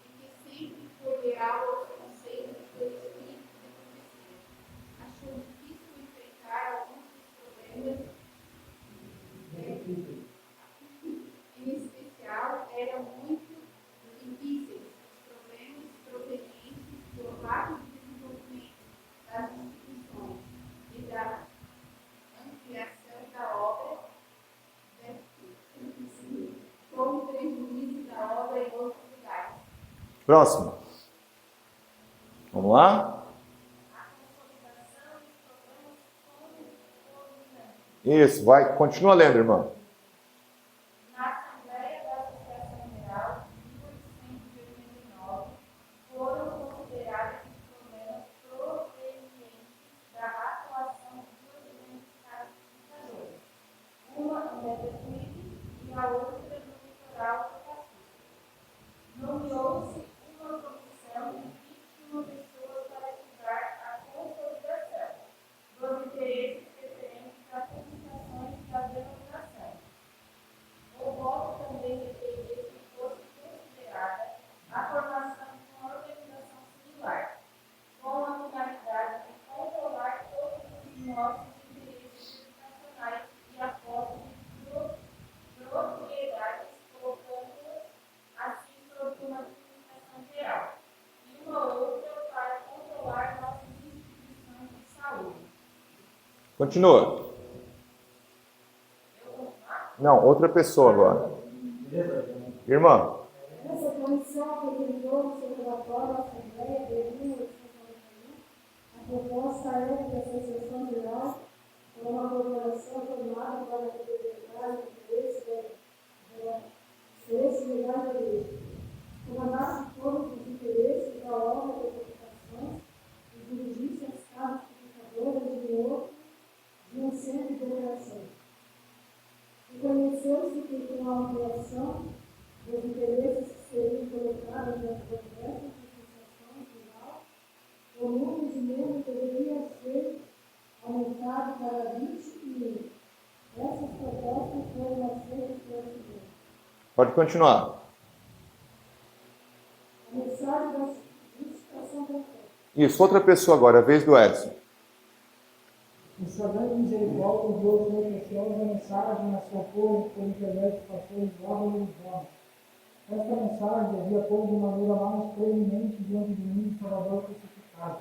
e que sempre foi leal aos conselhos do Espírito de profecia. Achou difícil enfrentar alguns dos problemas, em especial, eram muito difíceis os problemas provenientes do rápido desenvolvimento das instituições e da ampliação da obra, como prejuízo da obra em outros lugares. Próximo. Vamos lá? Isso, vai. Continua lendo, irmã. Na Assembleia da Associação Geral de 1889, foram considerados os problemas provenientes da atuação de duas grandes categorias, uma no declive e a outra no litoral do Pacífico. Nomeou-se uma comissão de 21 pessoas para estudar a consolidação dos interesses referentes às publicações da denominação. O voto também defendeu que fosse considerada a formação de uma organização similar, com a finalidade de controlar todos os nossos interesses educacionais e a posse de propriedades, colocando-as assim sob uma administração geral, e uma outra para controlar nossas instituições de saúde. Continua. Não, outra pessoa agora. Irmã. Essa comissão apresentou seu relatório à Assembleia de 1891. A proposta era que a Associação Geral, com uma corporação formada para representar o interesse legal da igreja, comandasse todos os interesses da obra de publicações e dirigisse as casas publicadoras de um centro de operação uma relação dos interesses que seriam colocados dentro dessa justificação final, o número de membros deveria ser aumentado para 20.000. Essas propostas foram aceitas pelo Senhor. Pode continuar. A mensagem da justificação da fé. Isso, outra pessoa agora, a vez do Edson. O Senhor grande misericórdia enviou sua preciosa mensagem a seu povo por intermédio de pastores Ávila e Jonas. Esta mensagem devia pôr de maneira mais preeminente diante de mim o Salvador crucificado,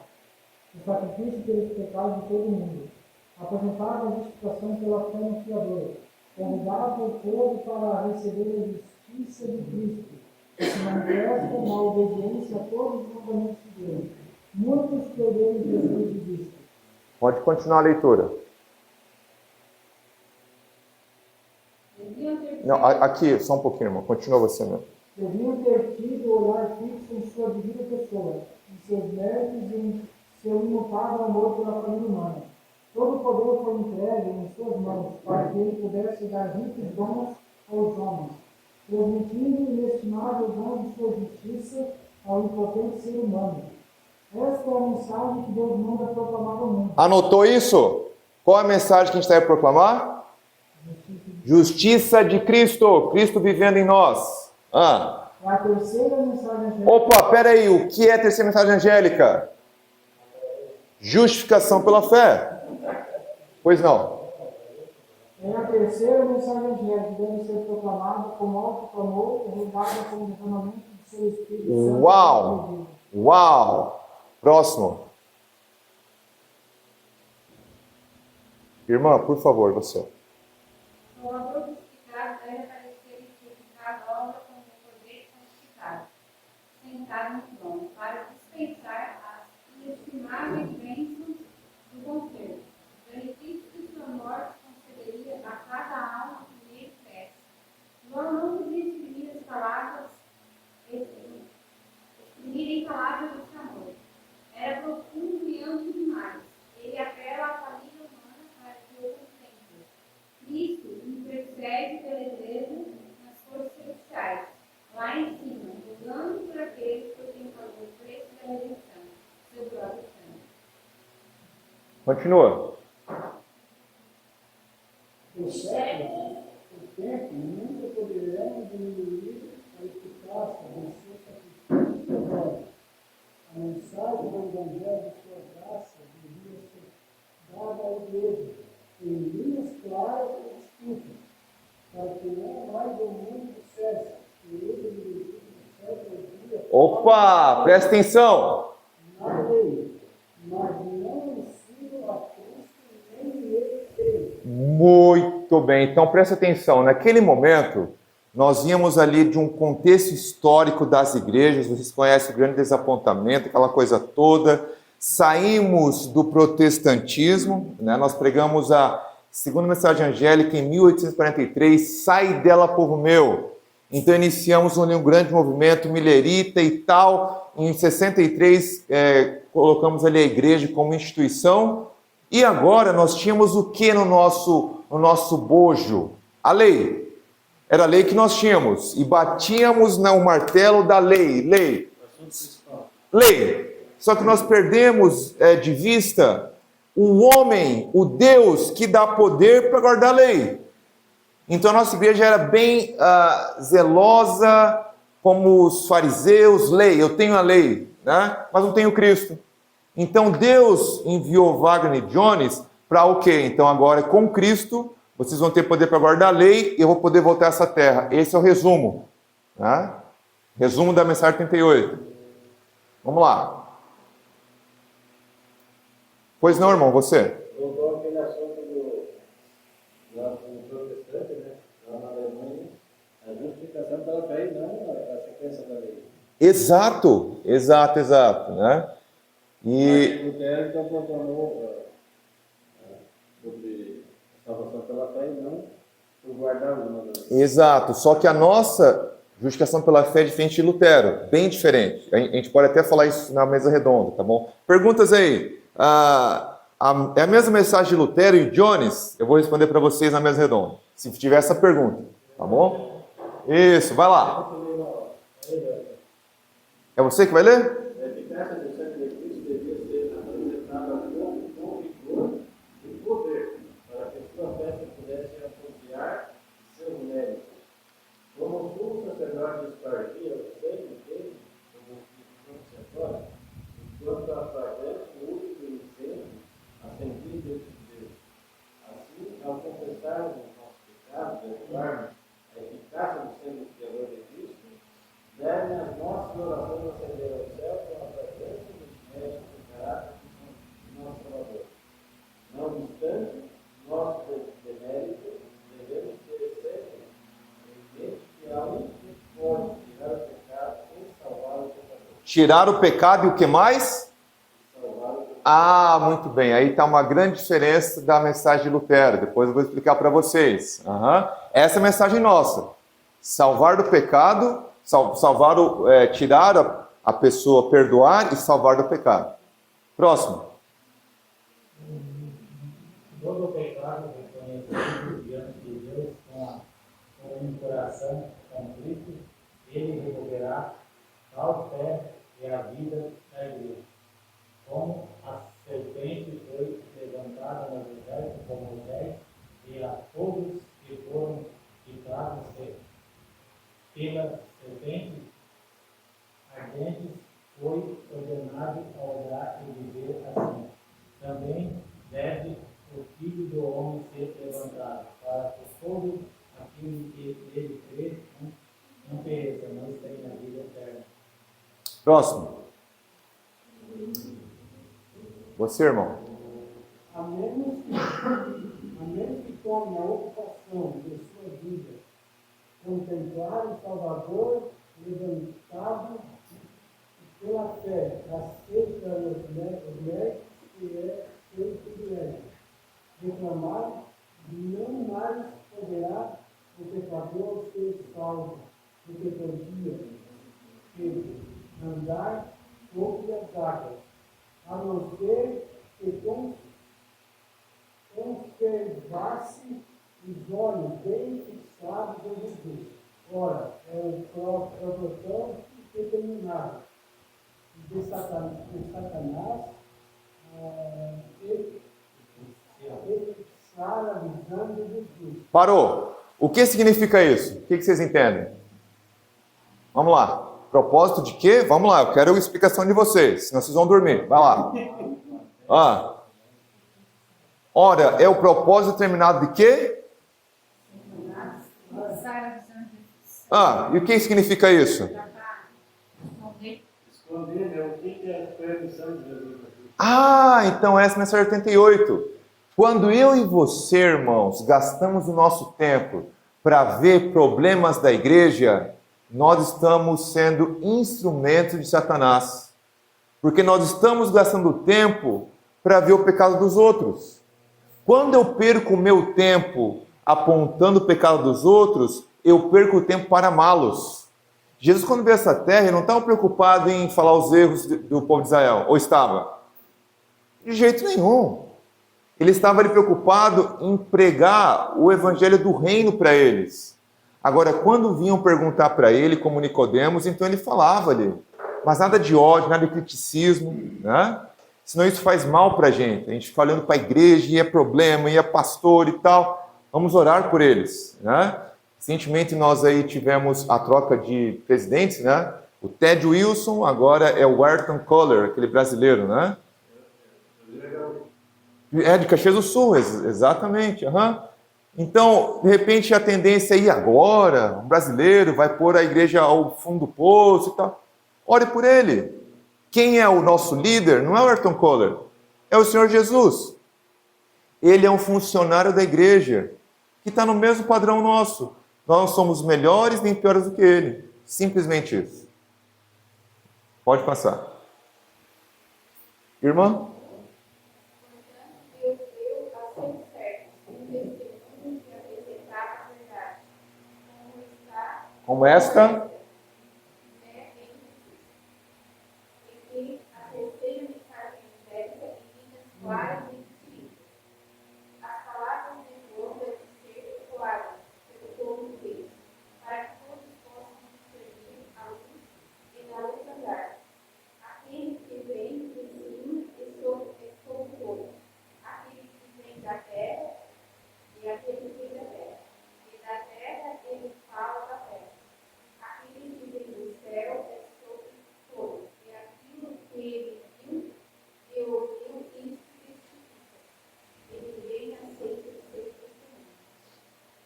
o sacrifício pelos pecados de todo mundo. Apresentava a justificação pela fé no Criador. Convidava o povo para receber a justiça de Cristo, que se manifesta na obediência a todos os mandamentos de Deus. Muitos perderam Jesus de vista. Pode continuar a leitura. Deviam ter Não, aqui, só um pouquinho, irmão. Continua você mesmo. Deviam ter tido o olhar fixo em sua divina pessoa, em seus méritos e em seu imutável amor pela família humana. Todo o poder foi entregue em suas mãos, para que ele pudesse dar ricos dons aos homens, transmitindo o inestimável dom de sua justiça ao impotente ser humano. Esta é a mensagem que Deus manda proclamar ao mundo. Anotou isso? Qual é a mensagem que a gente deve proclamar? Justiça de Cristo. Cristo vivendo em nós. A terceira mensagem angélica. Opa, peraí. O que é a terceira mensagem angélica? Justificação pela fé. Pois não. É a terceira mensagem angélica que deve ser proclamada com alto clamor e regada com o derramamento do seu Espírito Santo. Uau! Uau! Próximo. Irmã, por favor, você. O Salvador crucificado deve aparecer e edificar a obra como um cordeiro santificado, sentado no trono, para dispensar as inestimáveis bênçãos do conselho. O benefício de sua morte concederia a cada alma que nele cresce. João não podia exprimir as palavras, exprimirem palavras de amor. Era profundo e amplo demais. Ele apela à família humana para que o contemple. Cristo intercede pela igreja nas forças celestiais, lá em cima, julgando por aqueles por quem pagou o preço da redenção, seu próprio sangue. Continua. O século, o tempo, nunca poderão diminuir a eficácia do seu sacrifício provado. A mensagem do Evangelho de sua graça devia ser dada à igreja, em linhas claras e distintas, para que não mais o mundo dissesse que ele dirigiu do século dia. Opa, presta atenção. Na lei, mas não ensino a Cristo nem ele fez. Muito bem. Então presta atenção. Naquele momento, nós íamos ali de um contexto histórico das igrejas. Vocês conhecem o grande desapontamento, aquela coisa toda. Saímos do protestantismo, né? Nós pregamos a segunda mensagem angélica em 1843, sai dela, povo meu. Então iniciamos um grande movimento milerita e tal. Em 63, colocamos ali a igreja como instituição. E agora nós tínhamos o que no nosso bojo? A lei. Era a lei que nós tínhamos. E batíamos no martelo da lei. Lei. Só que nós perdemos de vista o homem, o Deus que dá poder para guardar a lei. Então a nossa igreja era bem zelosa, como os fariseus, lei, eu tenho a lei, né? Mas não tenho Cristo. Então Deus enviou Wagner Jones para o quê? Então agora com Cristo, vocês vão ter poder para guardar a lei e eu vou poder voltar a essa terra. Esse é o resumo. Né? Resumo da mensagem 38. Vamos lá. Pois não, irmão, você? Voltou aquele assunto do protestante, né? Lá na Alemanha, a justificação pela fé e não a sequência da lei. Exato, né? E Lutero então proclamou sobre a salvação pela fé e não por guardar os mandamentos. exato, só que a nossa justificação pela fé é diferente de Lutero, bem diferente. A gente pode até falar isso na mesa redonda, tá bom? Perguntas aí. É a mesma mensagem de Lutero e Jones? Eu vou responder para vocês na mesa redonda, se tiver essa pergunta, tá bom? Isso, vai lá. É você que vai ler? A eficácia do sangue de Cristo devia ser apresentada com vigor e poder, para que a sua fé pudesse apropriar seus méritos. Como o sumo sacerdote espargia o sangue dele, como o sacerdote, enquanto através do uso do incenso, acendia diante de Deus. Assim, ao confessarmos os nossos pecados e atuarmos a eficácia do sangue expiador de Cristo, devem as nossas orações ascender ao céu com a presença dos méritos do caráter de nosso Salvador. Não obstante, nosso demérito devemos ter sempre em mente que há um que pode tirar o pecado e salvar o pecador. Tirar o pecado e o que mais? Salvar o pecador. Ah, muito bem. Aí está uma grande diferença da mensagem de Lutero. Depois eu vou explicar para vocês. Essa é a mensagem nossa. Salvar do pecado, tirar a pessoa, perdoar e salvar do pecado. Próximo. Todo pecado reconhecido diante de Deus com um coração contrito, ele removerá tal fé e a vida da igreja. Como a serpente foi levantada no deserto por Moisés, e a todos que foram picados pela serpente ardente foi ordenado a orar e viver assim. Também deve o Filho do Homem ser levantado, para que todo aquele que nele crê não pereça, mas tenha vida eterna. Próximo. Você, irmão. A menos que tome a ocupação de sua vida contemplar o Salvador levantado pela fé, aceita os méritos que é seu privilégio. Reclamar, não mais poderá o pecador ser salvo, porque podia andar sobre as águas, a não ser que conservasse os olhos bem fixados em Jesus. Ora, é o propósito determinado de Satanás fixar a visão de Jesus. Parou. O que significa isso? O que vocês entendem? Vamos lá. Propósito de quê? Vamos lá, eu quero a explicação de vocês, senão vocês vão dormir. Vai lá. Ora, é o propósito determinado de quê? E o que significa isso? Esconder, né? O que é a permissão de Jesus aqui? Então essa é a mensagem 88. Quando eu e você, irmãos, gastamos o nosso tempo para ver problemas da igreja, nós estamos sendo instrumentos de Satanás. Porque nós estamos gastando tempo para ver o pecado dos outros. Quando eu perco o meu tempo apontando o pecado dos outros, eu perco o tempo para amá-los. Jesus, quando veio a essa terra, ele não estava preocupado em falar os erros do povo de Israel, ou estava? De jeito nenhum. Ele estava ali preocupado em pregar o evangelho do reino para eles. Agora, quando vinham perguntar para ele, como Nicodemos, então ele falava ali. Mas nada de ódio, nada de criticismo, né? Senão isso faz mal para a gente fica olhando para a igreja, e é problema, e é pastor e tal. Vamos orar por eles, né? Recentemente nós aí tivemos a troca de presidentes, né? O Ted Wilson, agora é o Ayrton Kohler, aquele brasileiro, né? É de Caxias do Sul, exatamente. Então, de repente, a tendência é ir agora, um brasileiro vai pôr a igreja ao fundo do poço e tal. Ore por ele. Quem é o nosso líder? Não é o Ayrton Kohler, é o Senhor Jesus. Ele é um funcionário da igreja, que está no mesmo padrão nosso. Nós não somos melhores nem piores do que ele. Simplesmente isso. Pode passar. Irmã? Como esta? As palavras de João devem ser ecoadas pelo povo de Deus, para que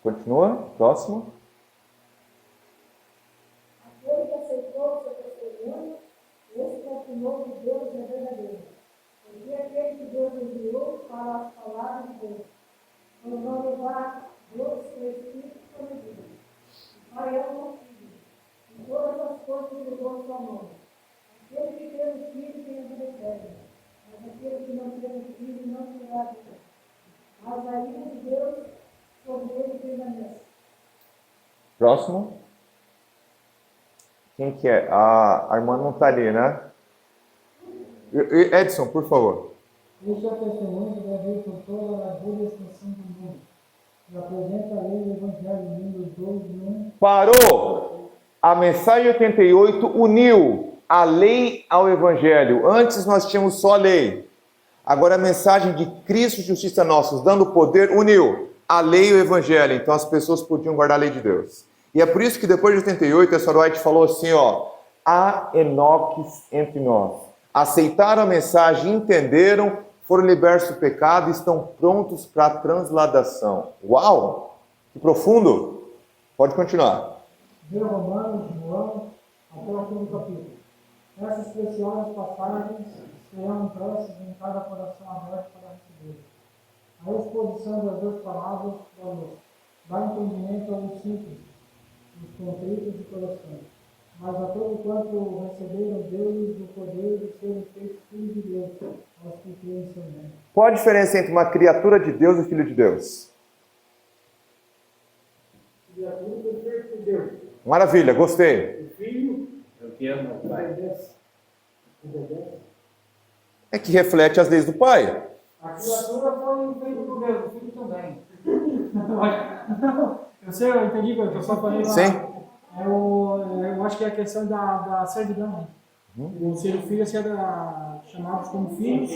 Continua, próximo. Aquele que aceitou o seu testemunho, esse confirmou que Deus é verdadeiro. Porque aquele que Deus enviou para as palavras de Deus, quando não levar Deus seu Espírito prometido. Pai é o Filho, e todas as coisas levou ao seu nome. Aquele que tem o Filho tem a vida eterna, mas aquele que não tem o Filho não terá a vida. Mas a ira de Deus sobre ele permanece. Próximo. Quem que é? A irmã não está ali, né? Edson, por favor. Este é o testemunho que deve ir por toda a largura e extensão do mundo. E apresenta a lei do Evangelho, número 2 e 1. Parou! A mensagem 88 uniu a lei ao Evangelho. Antes nós tínhamos só a lei. Agora a mensagem de Cristo e justiça nossa, dando poder, uniu a lei e o Evangelho. Então as pessoas podiam guardar a lei de Deus. E é por isso que depois de 88, a Sr. White falou assim, ó, há enoques entre nós. Aceitaram a mensagem, entenderam, foram libertos do pecado e estão prontos para a transladação. Uau! Que profundo! Pode continuar. Vê Romanos, João, até o fim do capítulo. Essas preciosas passagens serão impressas em cada coração aberto para receber. A exposição das duas palavras dá entendimento aos simples, os contritos de coração. Mas a todo quanto receberam deles o poder de serem feitos filhos de Deus, aos que creem em seu nome. Qual a diferença entre uma criatura de Deus e filho de Deus? Criatura perfeita de Deus. Maravilha, gostei. O Filho Eu que amo o Pai. obedece. Obedece. É que reflete as leis do Pai. A criatura foi feita por Deus, o filho também. Eu entendi que eu só falei lá. Sim. Eu acho que é a questão da servidão. Ou seja, o filho ser chamados como filhos,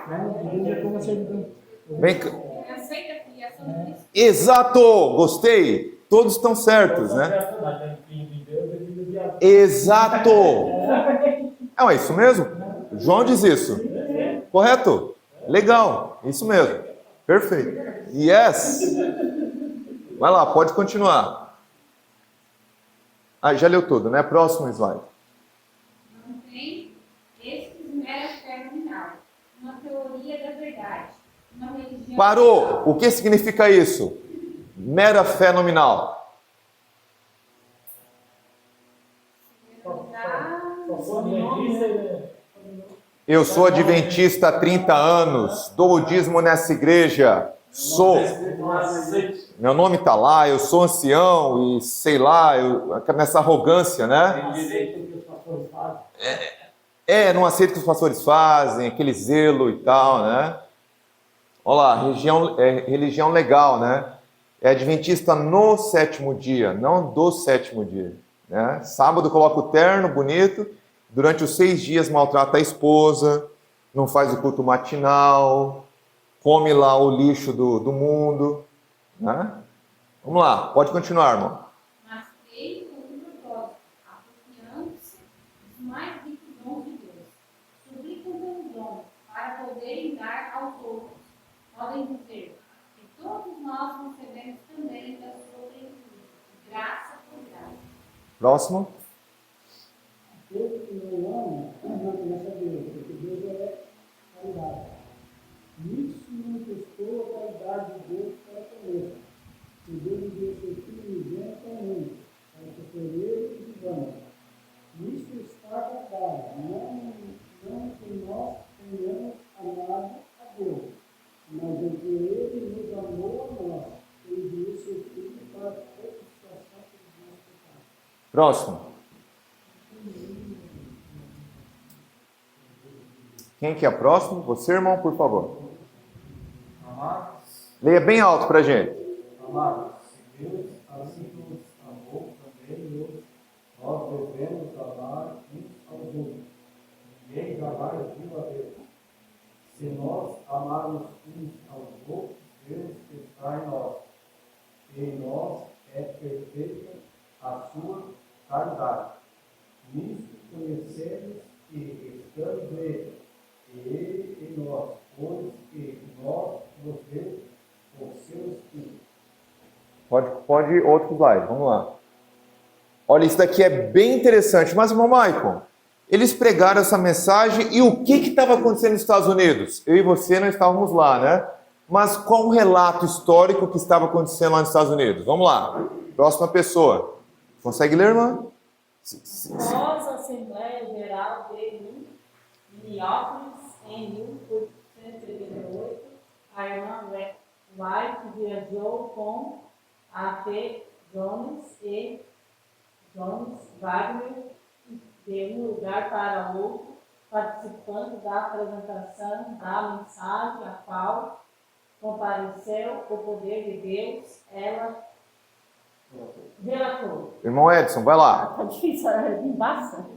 né? E Deus é como a servidão. Bem, Aceita a filiação de Cristo. exato! Gostei. Todos estão certos, né? Mas é filho de Deus e filho de Adão. Exato! É isso mesmo? João diz isso. Correto? Legal. Isso mesmo. Perfeito. Yes! Vai lá, pode continuar. Ah, já leu tudo, né? Próximo slide. Não tem estes mera fé nominal, uma teoria da verdade, uma religião. Parou! O que significa isso? Mera fé nominal. Eu sou adventista há 30 anos, dou o dízimo nessa igreja, sou. Meu nome está lá, eu sou ancião e sei lá, nessa arrogância, né? Não aceito o que os pastores fazem, aquele zelo e tal, né? Olha lá, religião legal, né? É adventista no sétimo dia, não do sétimo dia, né? Sábado coloca o terno bonito, durante os 6 dias maltrata a esposa, não faz o culto matinal, come lá o lixo do mundo, né? Vamos lá, pode continuar, irmão. Mas creio com um propósito, apropriando-se dos mais ricos dons de Deus. Suplicam pelo dom, para poderem dar aos outros. Podem dizer que todos nós recebemos também da sua plenitude, graça por graça. Próximo. Aquele que não ama, não conhece a Deus, porque Deus é caridade. Nisso não testou a caridade de Deus para conosco. Que Deus enviou seu Filho unigênito ao mundo, para que por ele vivamos. Nisso está a verdade, não que nós tenhamos amado a Deus, mas em que ele nos amou a nós, e enviou seu Filho para a propiciação dos nossos pecados. Próximo. Quem que é próximo? Você, irmão, por favor. Amados, Leia bem alto pra gente. amados, se Deus assim nos amou também, nós devemos amar uns aos outros. Ninguém jamais viu a Deus. Se nós amarmos uns aos outros, Deus está em nós. E em nós é perfeita a sua caridade. Nisso conhecemos que estamos nele, e ele em nós, pois que nós nos vemos por seu Espírito. Pode pode ir outro slide, vamos lá. Olha, isso daqui é bem interessante. Mas, irmão Maicon, eles pregaram essa mensagem e o que estava acontecendo nos Estados Unidos? Eu e você não estávamos lá, né? Mas qual o relato histórico que estava acontecendo lá nos Estados Unidos? Vamos lá. Próxima pessoa. Consegue ler, irmã? Após a Assembleia Geral de Minneapolis, em 1888, a irmã White viajou com A.T. Jones e Jones Wagner de um lugar para outro, participando da apresentação da mensagem a qual compareceu o poder de Deus. Ela relatou. Irmão Edson, vai lá. Tá difícil, é bastante.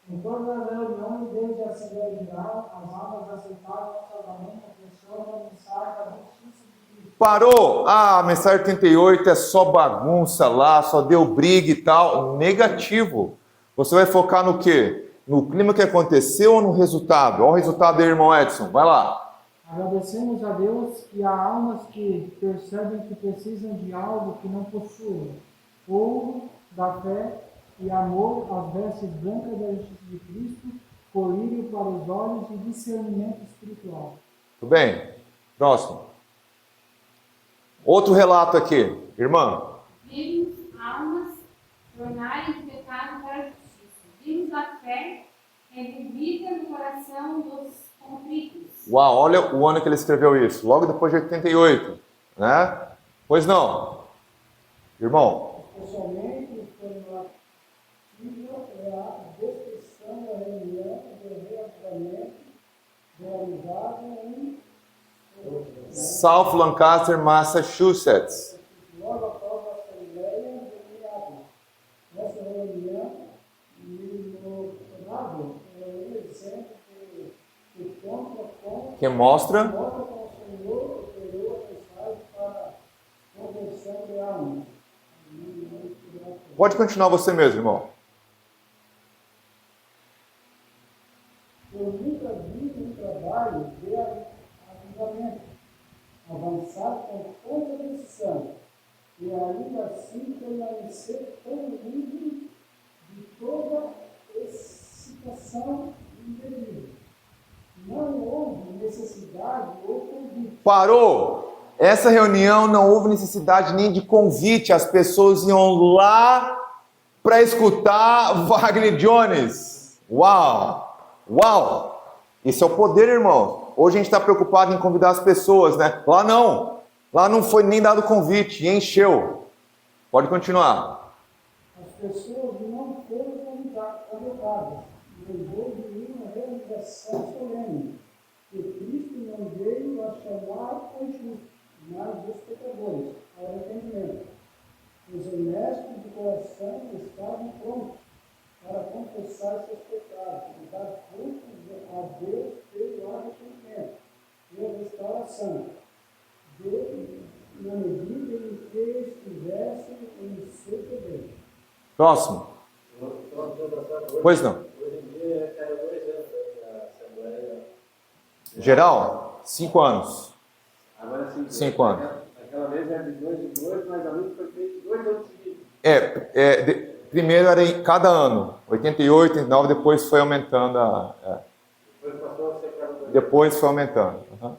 Em todas as reuniões, desde a Assembleia Geral, as almas aceitaram novamente a pessoa da mensagem da justiça de Cristo. Parou! Ah, a mensagem 88 é só bagunça lá, só deu briga e tal. Negativo. Você vai focar no quê? No clima que aconteceu ou no resultado? Olha o resultado aí, irmão Edson. Vai lá. Agradecemos a Deus que há almas que percebem que precisam de algo que não possuem. Ouro da fé e amor, as vestes brancas da justiça de Cristo, colírio para os olhos e discernimento espiritual. Tudo bem. Próximo. Outro relato aqui. Irmã. Vimos almas tornarem de pecado para a justiça. Vimos a fé revivida no coração dos contritos. Uau, olha o ano que ele escreveu isso. Logo depois de 88. Né? Pois não. Irmão. Pessoalmente, o formativo é a descrição da reunião de reavivamento realizada em South Lancaster, Massachusetts. logo após a Assembleia de Minneapolis. Nessa reunião, no lado, é um exemplo que conta com Que mostra. o Senhor operou a mensagem para a conversão de almas. Pode continuar você mesmo, irmão. Eu nunca vi um trabalho de avivamento avançar com tanta decisão e ainda assim permanecer tão livre de toda excitação indevida. Não houve necessidade ou convite. Parou! Essa reunião não houve necessidade nem de convite. As pessoas iam lá para escutar Wagner Jones. Uau! Uau! Isso é o poder, irmão. Hoje a gente está preocupado em convidar as pessoas, né? Lá não. Lá não foi nem dado convite e encheu. Pode continuar. As pessoas não foram convocadas, mas houve uma realização solene, que Cristo não veio a chamar os justos, mas os pecadores, ao arrependimento. Os honestos de coração estavam prontos para confessar seus pecados e dar frutos a Deus pelo arrependimento e a restauração, na medida em que estivessem em seu poder. Próximo. Pois não. Hoje em dia, era 2 anos a Assembleia. Geral, 5 anos. Agora sim. 5 anos. Aquela vez era de 2 em 2, mas a luta foi feita 2 anos seguidos. Primeiro era em cada ano. 88, 89, depois foi aumentando Depois passou a ser cada 2 anos. Depois foi aumentando. Uhum.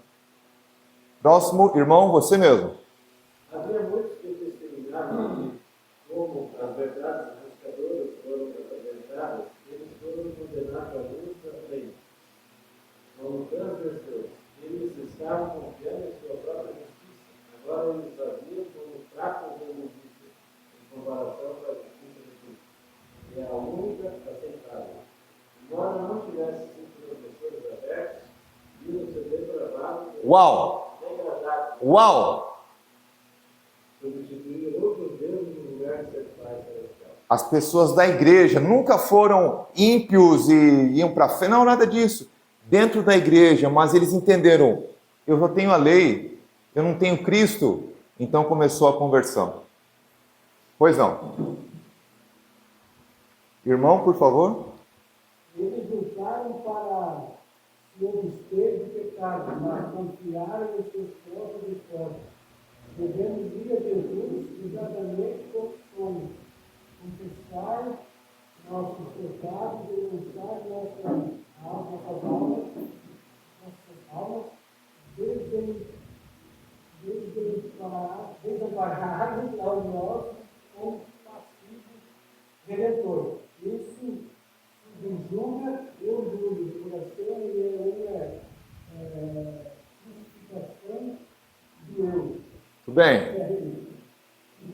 Próximo, irmão, você mesmo. Havia muitos que testemunhavam que, como as verdades buscadoras foram apresentadas, eles foram condenados à luz da lei. Como transgressores, eles estavam confiando em sua própria justiça. Agora eles haviam como fracos de justiça, em comparação com a justiça de Cristo. E a única aceitável. Embora não tivesse sido professores abertos, viram ser depravados e Uau! degradados. Uau! Substituir outros deuses no lugar de ser pai celestial. As pessoas da igreja nunca foram ímpios e iam para a fé. Não, nada disso. Dentro da igreja, mas eles entenderam. Eu só tenho a lei, eu não tenho Cristo. Então começou a conversão. Pois não. Irmão, por favor. Eles lutaram para se abster de pecado, mas confiaram em seus próprios esforços. devemos ir a Jesus exatamente como somos, confessar nossos pecados, denunciar nossas almas, desampararmos ao nosso compassivo Redentor. Isso subjuga o orgulho do coração e é uma justificação do eu. Tudo bem.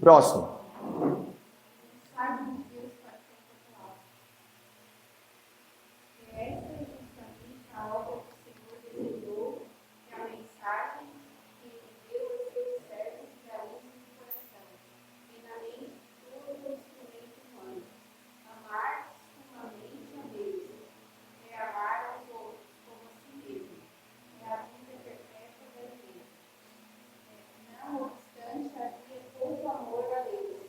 Próximo. Sabe de Deus para ser popular. E esta é justamente a obra que o Senhor desejou, que a mensagem que ele deu aos seus servos realize no coração, e na mente de todo o instrumento humano. Amar sumamente a Deus, é amar aos outros como a si mesmo, é a vida perpétua da igreja. Não obstante, havia pouco amor a Deus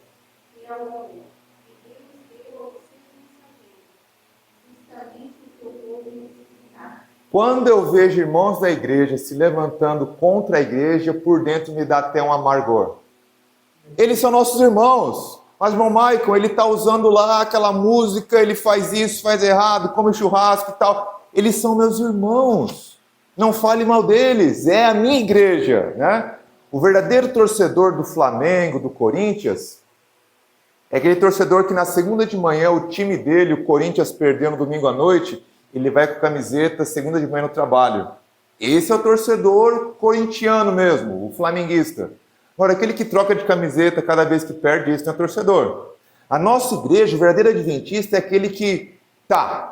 e ao homem, e Deus deu ao seu mensageiro, justamente o que o povo necessitava. Quando eu vejo irmãos da igreja se levantando contra a igreja, por dentro me dá até um amargor. Eles são nossos irmãos. Mas irmão Michael, ele está usando lá aquela música, ele faz isso, faz errado, come churrasco e tal. Eles são meus irmãos. Não fale mal deles, é a minha igreja, né? O verdadeiro torcedor do Flamengo, do Corinthians, é aquele torcedor que na segunda de manhã o time dele, o Corinthians, perdeu no domingo à noite, ele vai com a camiseta segunda de manhã no trabalho. Esse é o torcedor corintiano mesmo, o flamenguista. Agora, aquele que troca de camiseta cada vez que perde, esse não é torcedor. A nossa igreja, o verdadeiro adventista, é aquele que,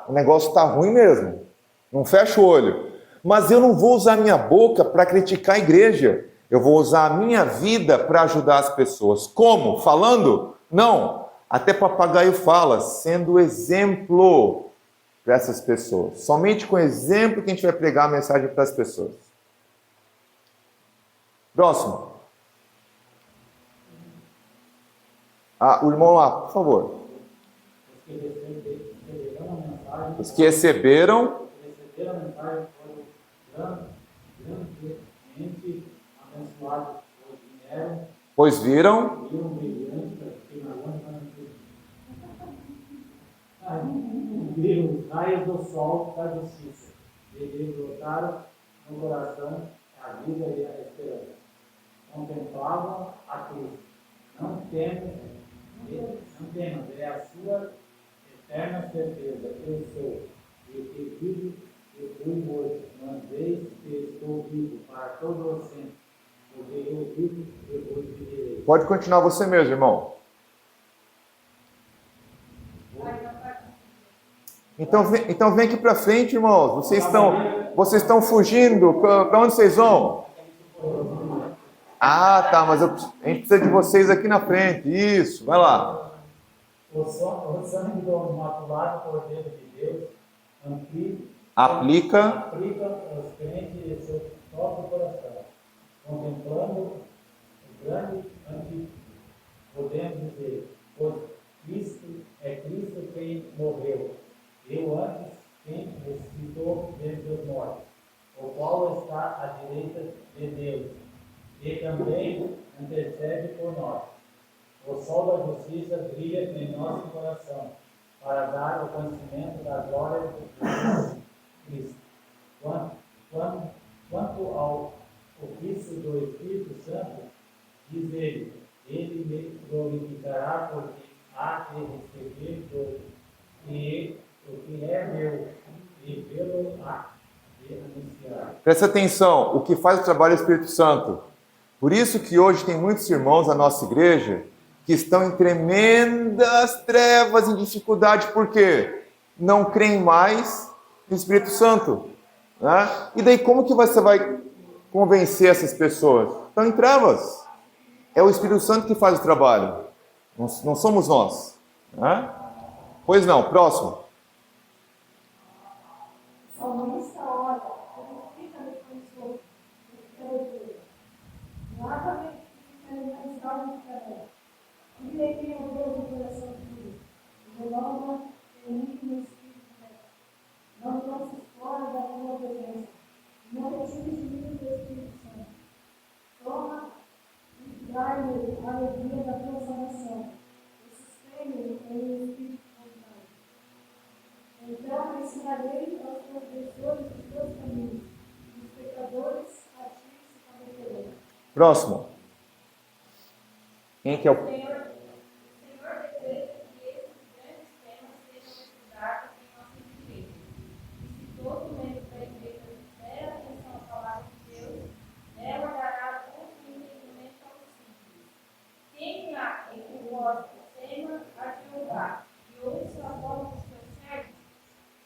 o negócio está ruim mesmo, não fecha o olho. Mas eu não vou usar minha boca para criticar a igreja. Eu vou usar a minha vida para ajudar as pessoas. Como? Falando? Não. Até papagaio fala, sendo exemplo para essas pessoas. Somente com exemplo que a gente vai pregar a mensagem para as pessoas. Próximo. O irmão lá, por favor. Os que receberam a mensagem foram grandemente abençoados, pois viram brilhante, viram os raios do sol da justiça, e eles brotaram no coração a vida e a esperança. Contemplavam a cruz. Não temas, é a sua eterna certeza. Eu sou, e que vivo e fui morto, mas eis que estou vivo para todo o sempre, porque eu vivo e vos viverei. Pode continuar você mesmo, irmão. Então vem aqui para frente, irmãos. Vocês estão fugindo. Para onde vocês vão? Mas a gente precisa de vocês aqui na frente. Isso, vai lá. O sangue do imaculado Cordeiro de Deus aplica os crentes em seu próprio coração, contemplando o grande antídoto. Podemos dizer, pois Cristo quem morreu, eu antes quem ressuscitou dentre os mortos, o qual está à direita de Deus, e também intercede por nós. O sol da justiça brilha em nosso coração, para dar o conhecimento da glória de Jesus Cristo. Quanto ao ofício do Espírito Santo, diz ele me glorificará, porque há de receber o que é meu, e vê-lo há de anunciar. Presta atenção, o que faz o trabalho é o Espírito Santo. Por isso que hoje tem muitos irmãos da nossa igreja que estão em tremendas trevas, em dificuldade, porque não creem mais no Espírito Santo. Né? E daí como que você vai convencer essas pessoas? Estão em trevas. É o Espírito Santo que faz o trabalho. Não somos nós. Né? Pois não, próximo. Salmista ora, como fica depois da leitura. Nada me realizado de cada. E leguei o Deus do coração de Deus. Renova em mim no Espírito Santo. Não trouxe fora da tua presença. Não retires de mim o Espírito Santo. Toma e Próximo. Quem que é o... O Senhor deseja que esses grandes temas sejam estudados em nossas igrejas. E se todo membro da igreja der atenção à palavra de Deus, ela dará bom entendimento aos simples. Quem há em que gosta tema a Jeová e ouça a voz dos seus servos,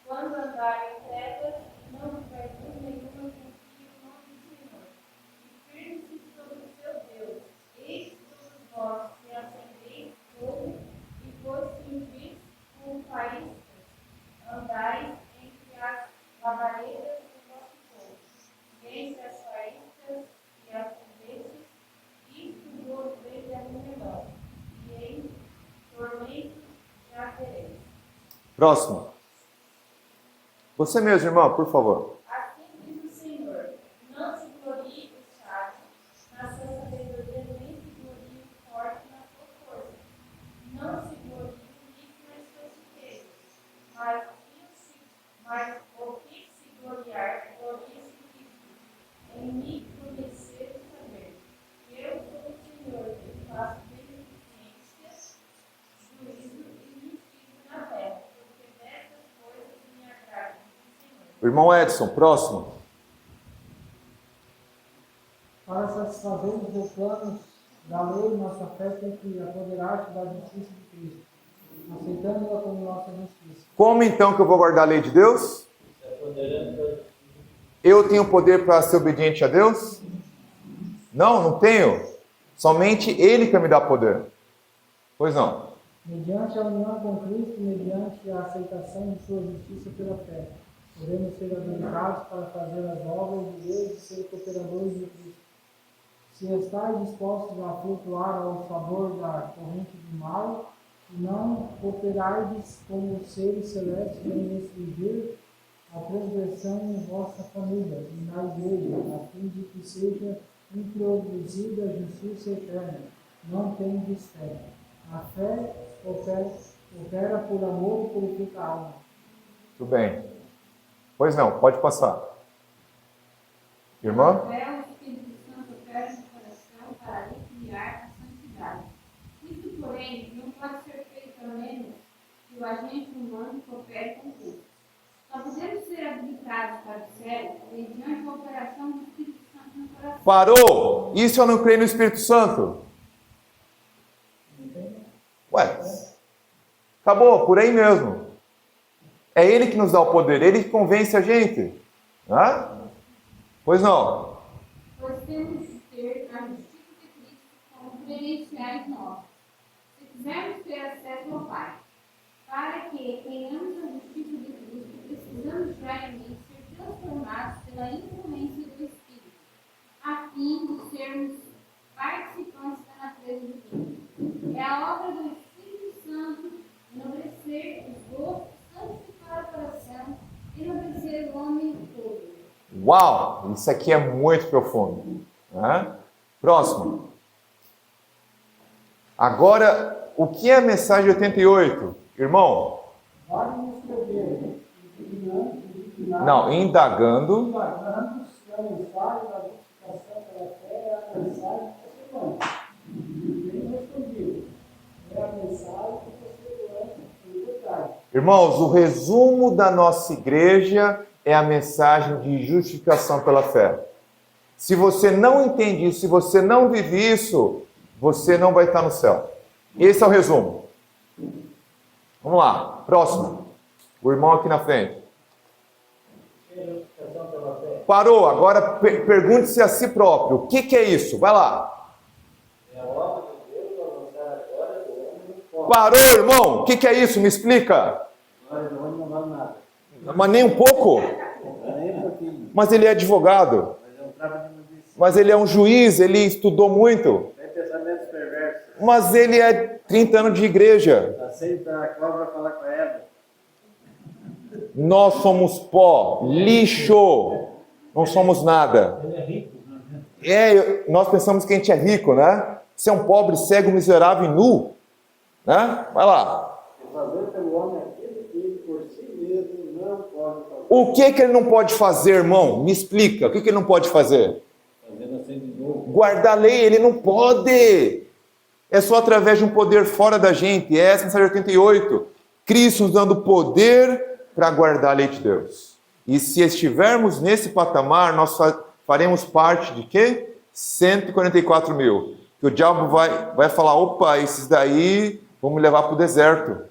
quando andar em trevas, não tiver luz nenhuma, confie no nome do Senhor. E firme-se sobre o seu Deus. Eis todos vós que acendeis fogo e vos cingis com faíscas, andais entre as lavaredas do vosso povo. Vence as faíscas e acendestes, isto vos veio a melhor. E em tormentos já tereis. Próximo. Você mesmo, irmão, por favor. Assim diz o Senhor, não se glorie o sábio na sua sabedoria, nem se glorie o forte na sua força. Não se glorie o rico nas suas riquezas, mas o que se gloriar, glorie-se em Cristo, em me conhecer e saber. Eu sou o Senhor, que faço beneficência, juízo e justiça na terra, porque dessas coisas me agrada, diz o Senhor. Irmão Edson, próximo. Para satisfazer os declanos da lei, nossa fé tem que apoderar-se da justiça de Cristo, aceitando-a como nossa justiça. Como então que eu vou guardar a lei de Deus? Eu tenho poder para ser obediente a Deus? Não, não tenho. Somente Ele que me dá poder. Pois não. Mediante a união com Cristo, mediante a aceitação de sua justiça pela fé, podemos ser habilitados para fazer as obras de Deus e ser cooperadores de Cristo. Se estáis dispostos a flutuar ao favor da corrente do mal, não cooperardes com os seres celestes em restringir a transgressão em vossa família e na igreja, a fim de que seja introduzida a justiça eterna. Não tendes fé. A fé opera por amor e purifica a alma. Tudo bem. Pois não, pode passar. Irmã? A fé, o Espírito Santo opera no coração para lhe criar a santidade. Isso, porém, não pode ser feito a menos que o agente humano coopere com Deus. Só podemos ser habilitados para o céu mediante a operação do Espírito Santo no coração. Parou! Isso eu não creio no Espírito Santo. Ué, acabou, por aí mesmo. É Ele que nos dá o poder, Ele que convence a gente. Hã? Pois não. Pois temos de ter a justiça de Cristo como credenciais nossos, se quisermos ter acesso ao Pai. Para que tenhamos a justiça de Cristo, precisamos diariamente ser transformados pela influência do Espírito, a fim de sermos participantes da natureza divina. É a obra do Espírito Santo enobrecer os gostos, santificar o coração e enobrecer o homem todo. Uau! Isso aqui é muito profundo. Hã? Próximo. Agora, o que é a mensagem 88? Irmão? Vale nos escrever, Não, indagando. indagando se a mensagem da justificação pela fé é a mensagem que você manda. Bem respondido. É a mensagem que você manda em verdade. Irmãos, o resumo da nossa igreja é a mensagem de justificação pela fé. Se você não entende isso, se você não vive isso, você não vai estar no céu. Esse é o resumo. Vamos lá, próximo. O irmão aqui na frente. Parou, agora pergunte-se a si próprio. O que é isso? Vai lá. É a obra de Deus alcançar a glória do homem no povo. Parou, irmão. O que é isso? Me explica. A glória do homem não vale nada. Mas nem um pouco? Nem um pouquinho. Mas ele é advogado. Mas é um trabalho de justiça. Mas ele é um juiz, ele estudou muito. Tem pensamentos perversos. Mas ele é 30 anos de igreja. Aceita a cobra falar com ela. Nós somos pó, lixo. Não somos nada. Ele é rico. Nós pensamos que a gente é rico, né? Você é um pobre, cego, miserável e nu. Né? Vai lá. E fazer pelo homem aquilo que ele por si mesmo não pode fazer. O que ele não pode fazer, irmão? Me explica. O que ele não pode fazer? Fazer nascer de novo guardar a lei, ele não pode. É só através de um poder fora da gente. Essa é a mensagem 88. Cristo nos dando poder para guardar a lei de Deus. E se estivermos nesse patamar, nós faremos parte de quê? 144 mil. Que o diabo vai falar, opa, esses daí vamos levar para o deserto.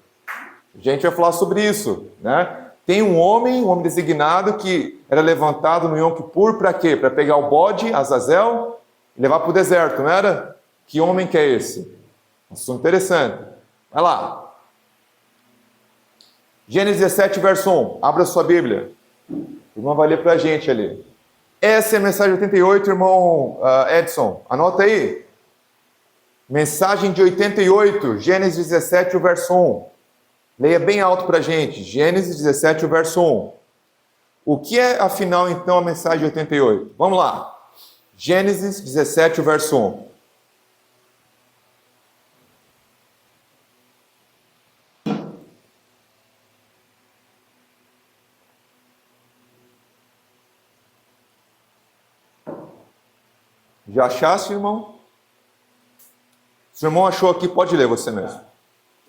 A gente vai falar sobre isso, né? Tem um homem designado que era levantado no Yom Kippur para quê? Para pegar o bode, Azazel, e levar para o deserto, não era? Que homem que é esse? Assunto interessante. Vai lá. Gênesis 17, verso 1. Abra sua Bíblia. O irmão vai ler para a gente ali. Essa é a mensagem 88, irmão Edson. Anota aí. Mensagem de 88, Gênesis 17, o verso 1. Leia bem alto para a gente. Gênesis 17, o verso 1. O que é, afinal, então, a mensagem de 88? Vamos lá. Gênesis 17, o verso 1. Já achaste, irmão? Se o irmão achou aqui, pode ler você mesmo.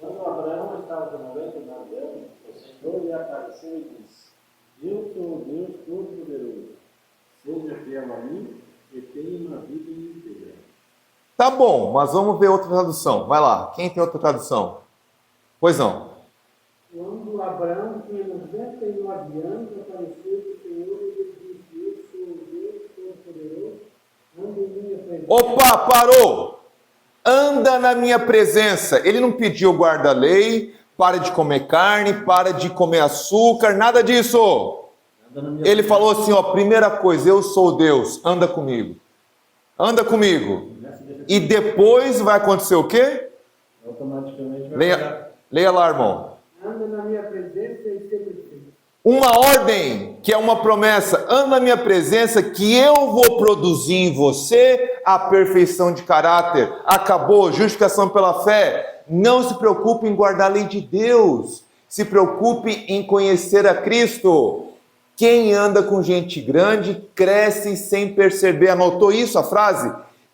Quando Abraão estava com 99 anos, o Senhor lhe apareceu e disse: Eu sou o Deus Todo-Poderoso. Seja fiel a mim e tenha uma vida íntegra. Tá bom, mas vamos ver outra tradução. Vai lá, quem tem outra tradução? Pois não. Quando Abraão tinha 99 anos, apareceu o Senhor e lhe disse: Eu sou o Deus Todo-Poderoso, anda em minha presença. Opa, parou! Anda na minha presença. Ele não pediu guarda a lei, para de comer carne, para de comer açúcar, nada disso. Ele falou assim, ó, primeira coisa, eu sou Deus, anda comigo. Anda comigo. E depois vai acontecer o quê? Automaticamente vai Leia lá, irmão. Anda na minha presença e ser perfeito. Uma ordem, que é uma promessa, anda na minha presença, que eu vou produzir em você a perfeição de caráter. Acabou, justificação pela fé. Não se preocupe em guardar a lei de Deus. Se preocupe em conhecer a Cristo. Quem anda com gente grande, cresce sem perceber. Anotou isso, a frase?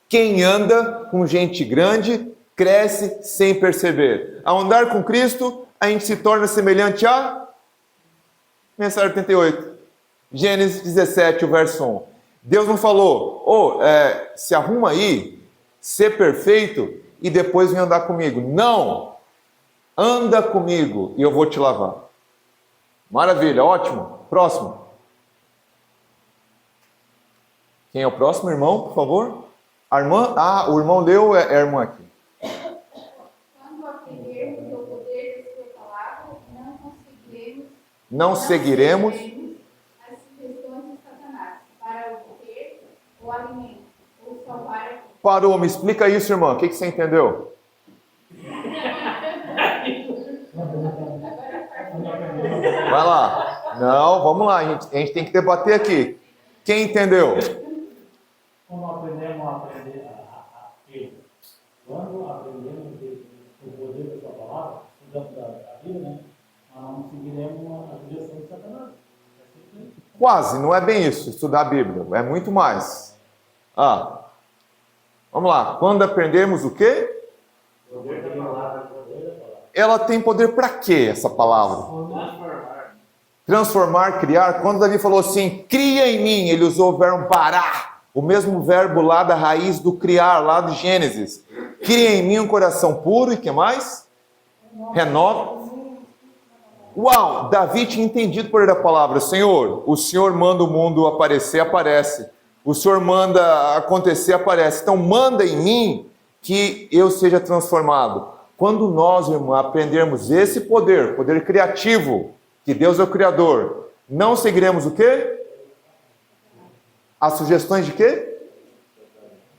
Quem anda com gente grande, cresce sem perceber. Ao andar com Cristo, a gente se torna semelhante a... Mensagem 88, Gênesis 17, o verso 1. Deus não falou, se arruma aí, ser perfeito e depois vem andar comigo. Não! Anda comigo e eu vou te lavar. Maravilha, ótimo. Próximo. Quem é o próximo, irmão, por favor? A irmã? Ah, o irmão leu, é a irmã aqui. Quando aprendermos o poder da sua palavra, não seguiremos as sugestões de Satanás para obter o alimento ou salvar a vida. Parou, me explica isso, irmã. O que você entendeu? Vai lá. Não, vamos lá. A gente tem que debater aqui. Quem entendeu? Como aprendemos a aprender quando aprendemos o poder da sua palavra, estudamos a Bíblia, né? Não seguiremos a direção de Satanás. Quase, não é bem isso, estudar a Bíblia. É muito mais. Vamos lá. Quando aprendemos o quê? Poder da palavra. Ela tem poder para quê, essa palavra? Transformar, criar. Quando Davi falou assim, cria em mim, ele usou o verbo bará, o mesmo verbo lá da raiz do criar, lá de Gênesis. Cria em mim um coração puro e que mais? Renova. Uau, Davi tinha entendido o poder da palavra. Senhor, o Senhor manda o mundo aparecer, aparece. O Senhor manda acontecer, aparece. Então manda em mim que eu seja transformado. Quando nós, irmão, aprendermos esse poder, poder criativo, que Deus é o Criador, não seguiremos o quê? As sugestões de quê?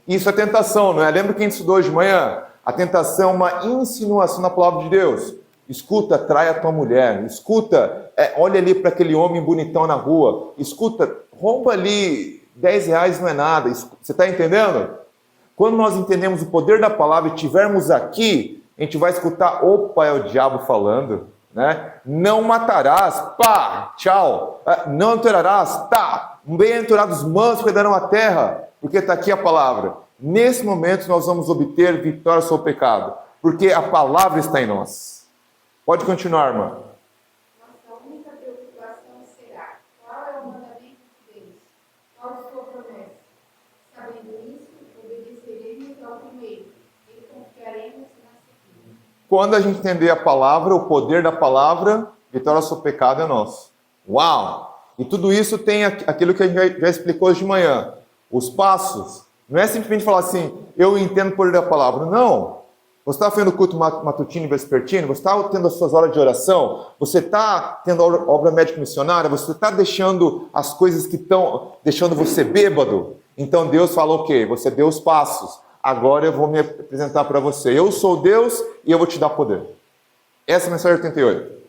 Isso é tentação, não é? Lembra que a gente estudou hoje de manhã? A tentação é uma insinuação na palavra de Deus. Escuta, trai a tua mulher. Escuta, olha ali para aquele homem bonitão na rua. Escuta, rouba ali, R$10 não é nada. Você está entendendo? Quando nós entendemos o poder da palavra e estivermos aqui, a gente vai escutar, opa, é o diabo falando, né? Não matarás, pá, tchau. Não adulterarás, tá. Bem-aventurados os mansos que herdarão a terra. Porque está aqui a palavra. Nesse momento nós vamos obter vitória sobre o pecado, porque a palavra está em nós. Pode continuar, irmã. Nossa única preocupação será: qual é o mandamento de Deus? Qual a sua promessa? Sabendo isso, obedeceremos ao primeiro e confiaremos na segunda. Quando a gente entender a palavra, o poder da palavra, vitória sobre o pecado é nosso. Uau! E tudo isso tem aquilo que a gente já explicou hoje de manhã. Os passos. Não é simplesmente falar assim, eu entendo o poder da palavra. Não. Você está fazendo culto matutino e vespertino? Você está tendo as suas horas de oração? Você está tendo a obra médica missionária? Você está deixando as coisas que estão deixando você bêbado? Então Deus falou o quê? Você deu os passos. Agora eu vou me apresentar para você. Eu sou Deus e eu vou te dar poder. Essa é a mensagem 88.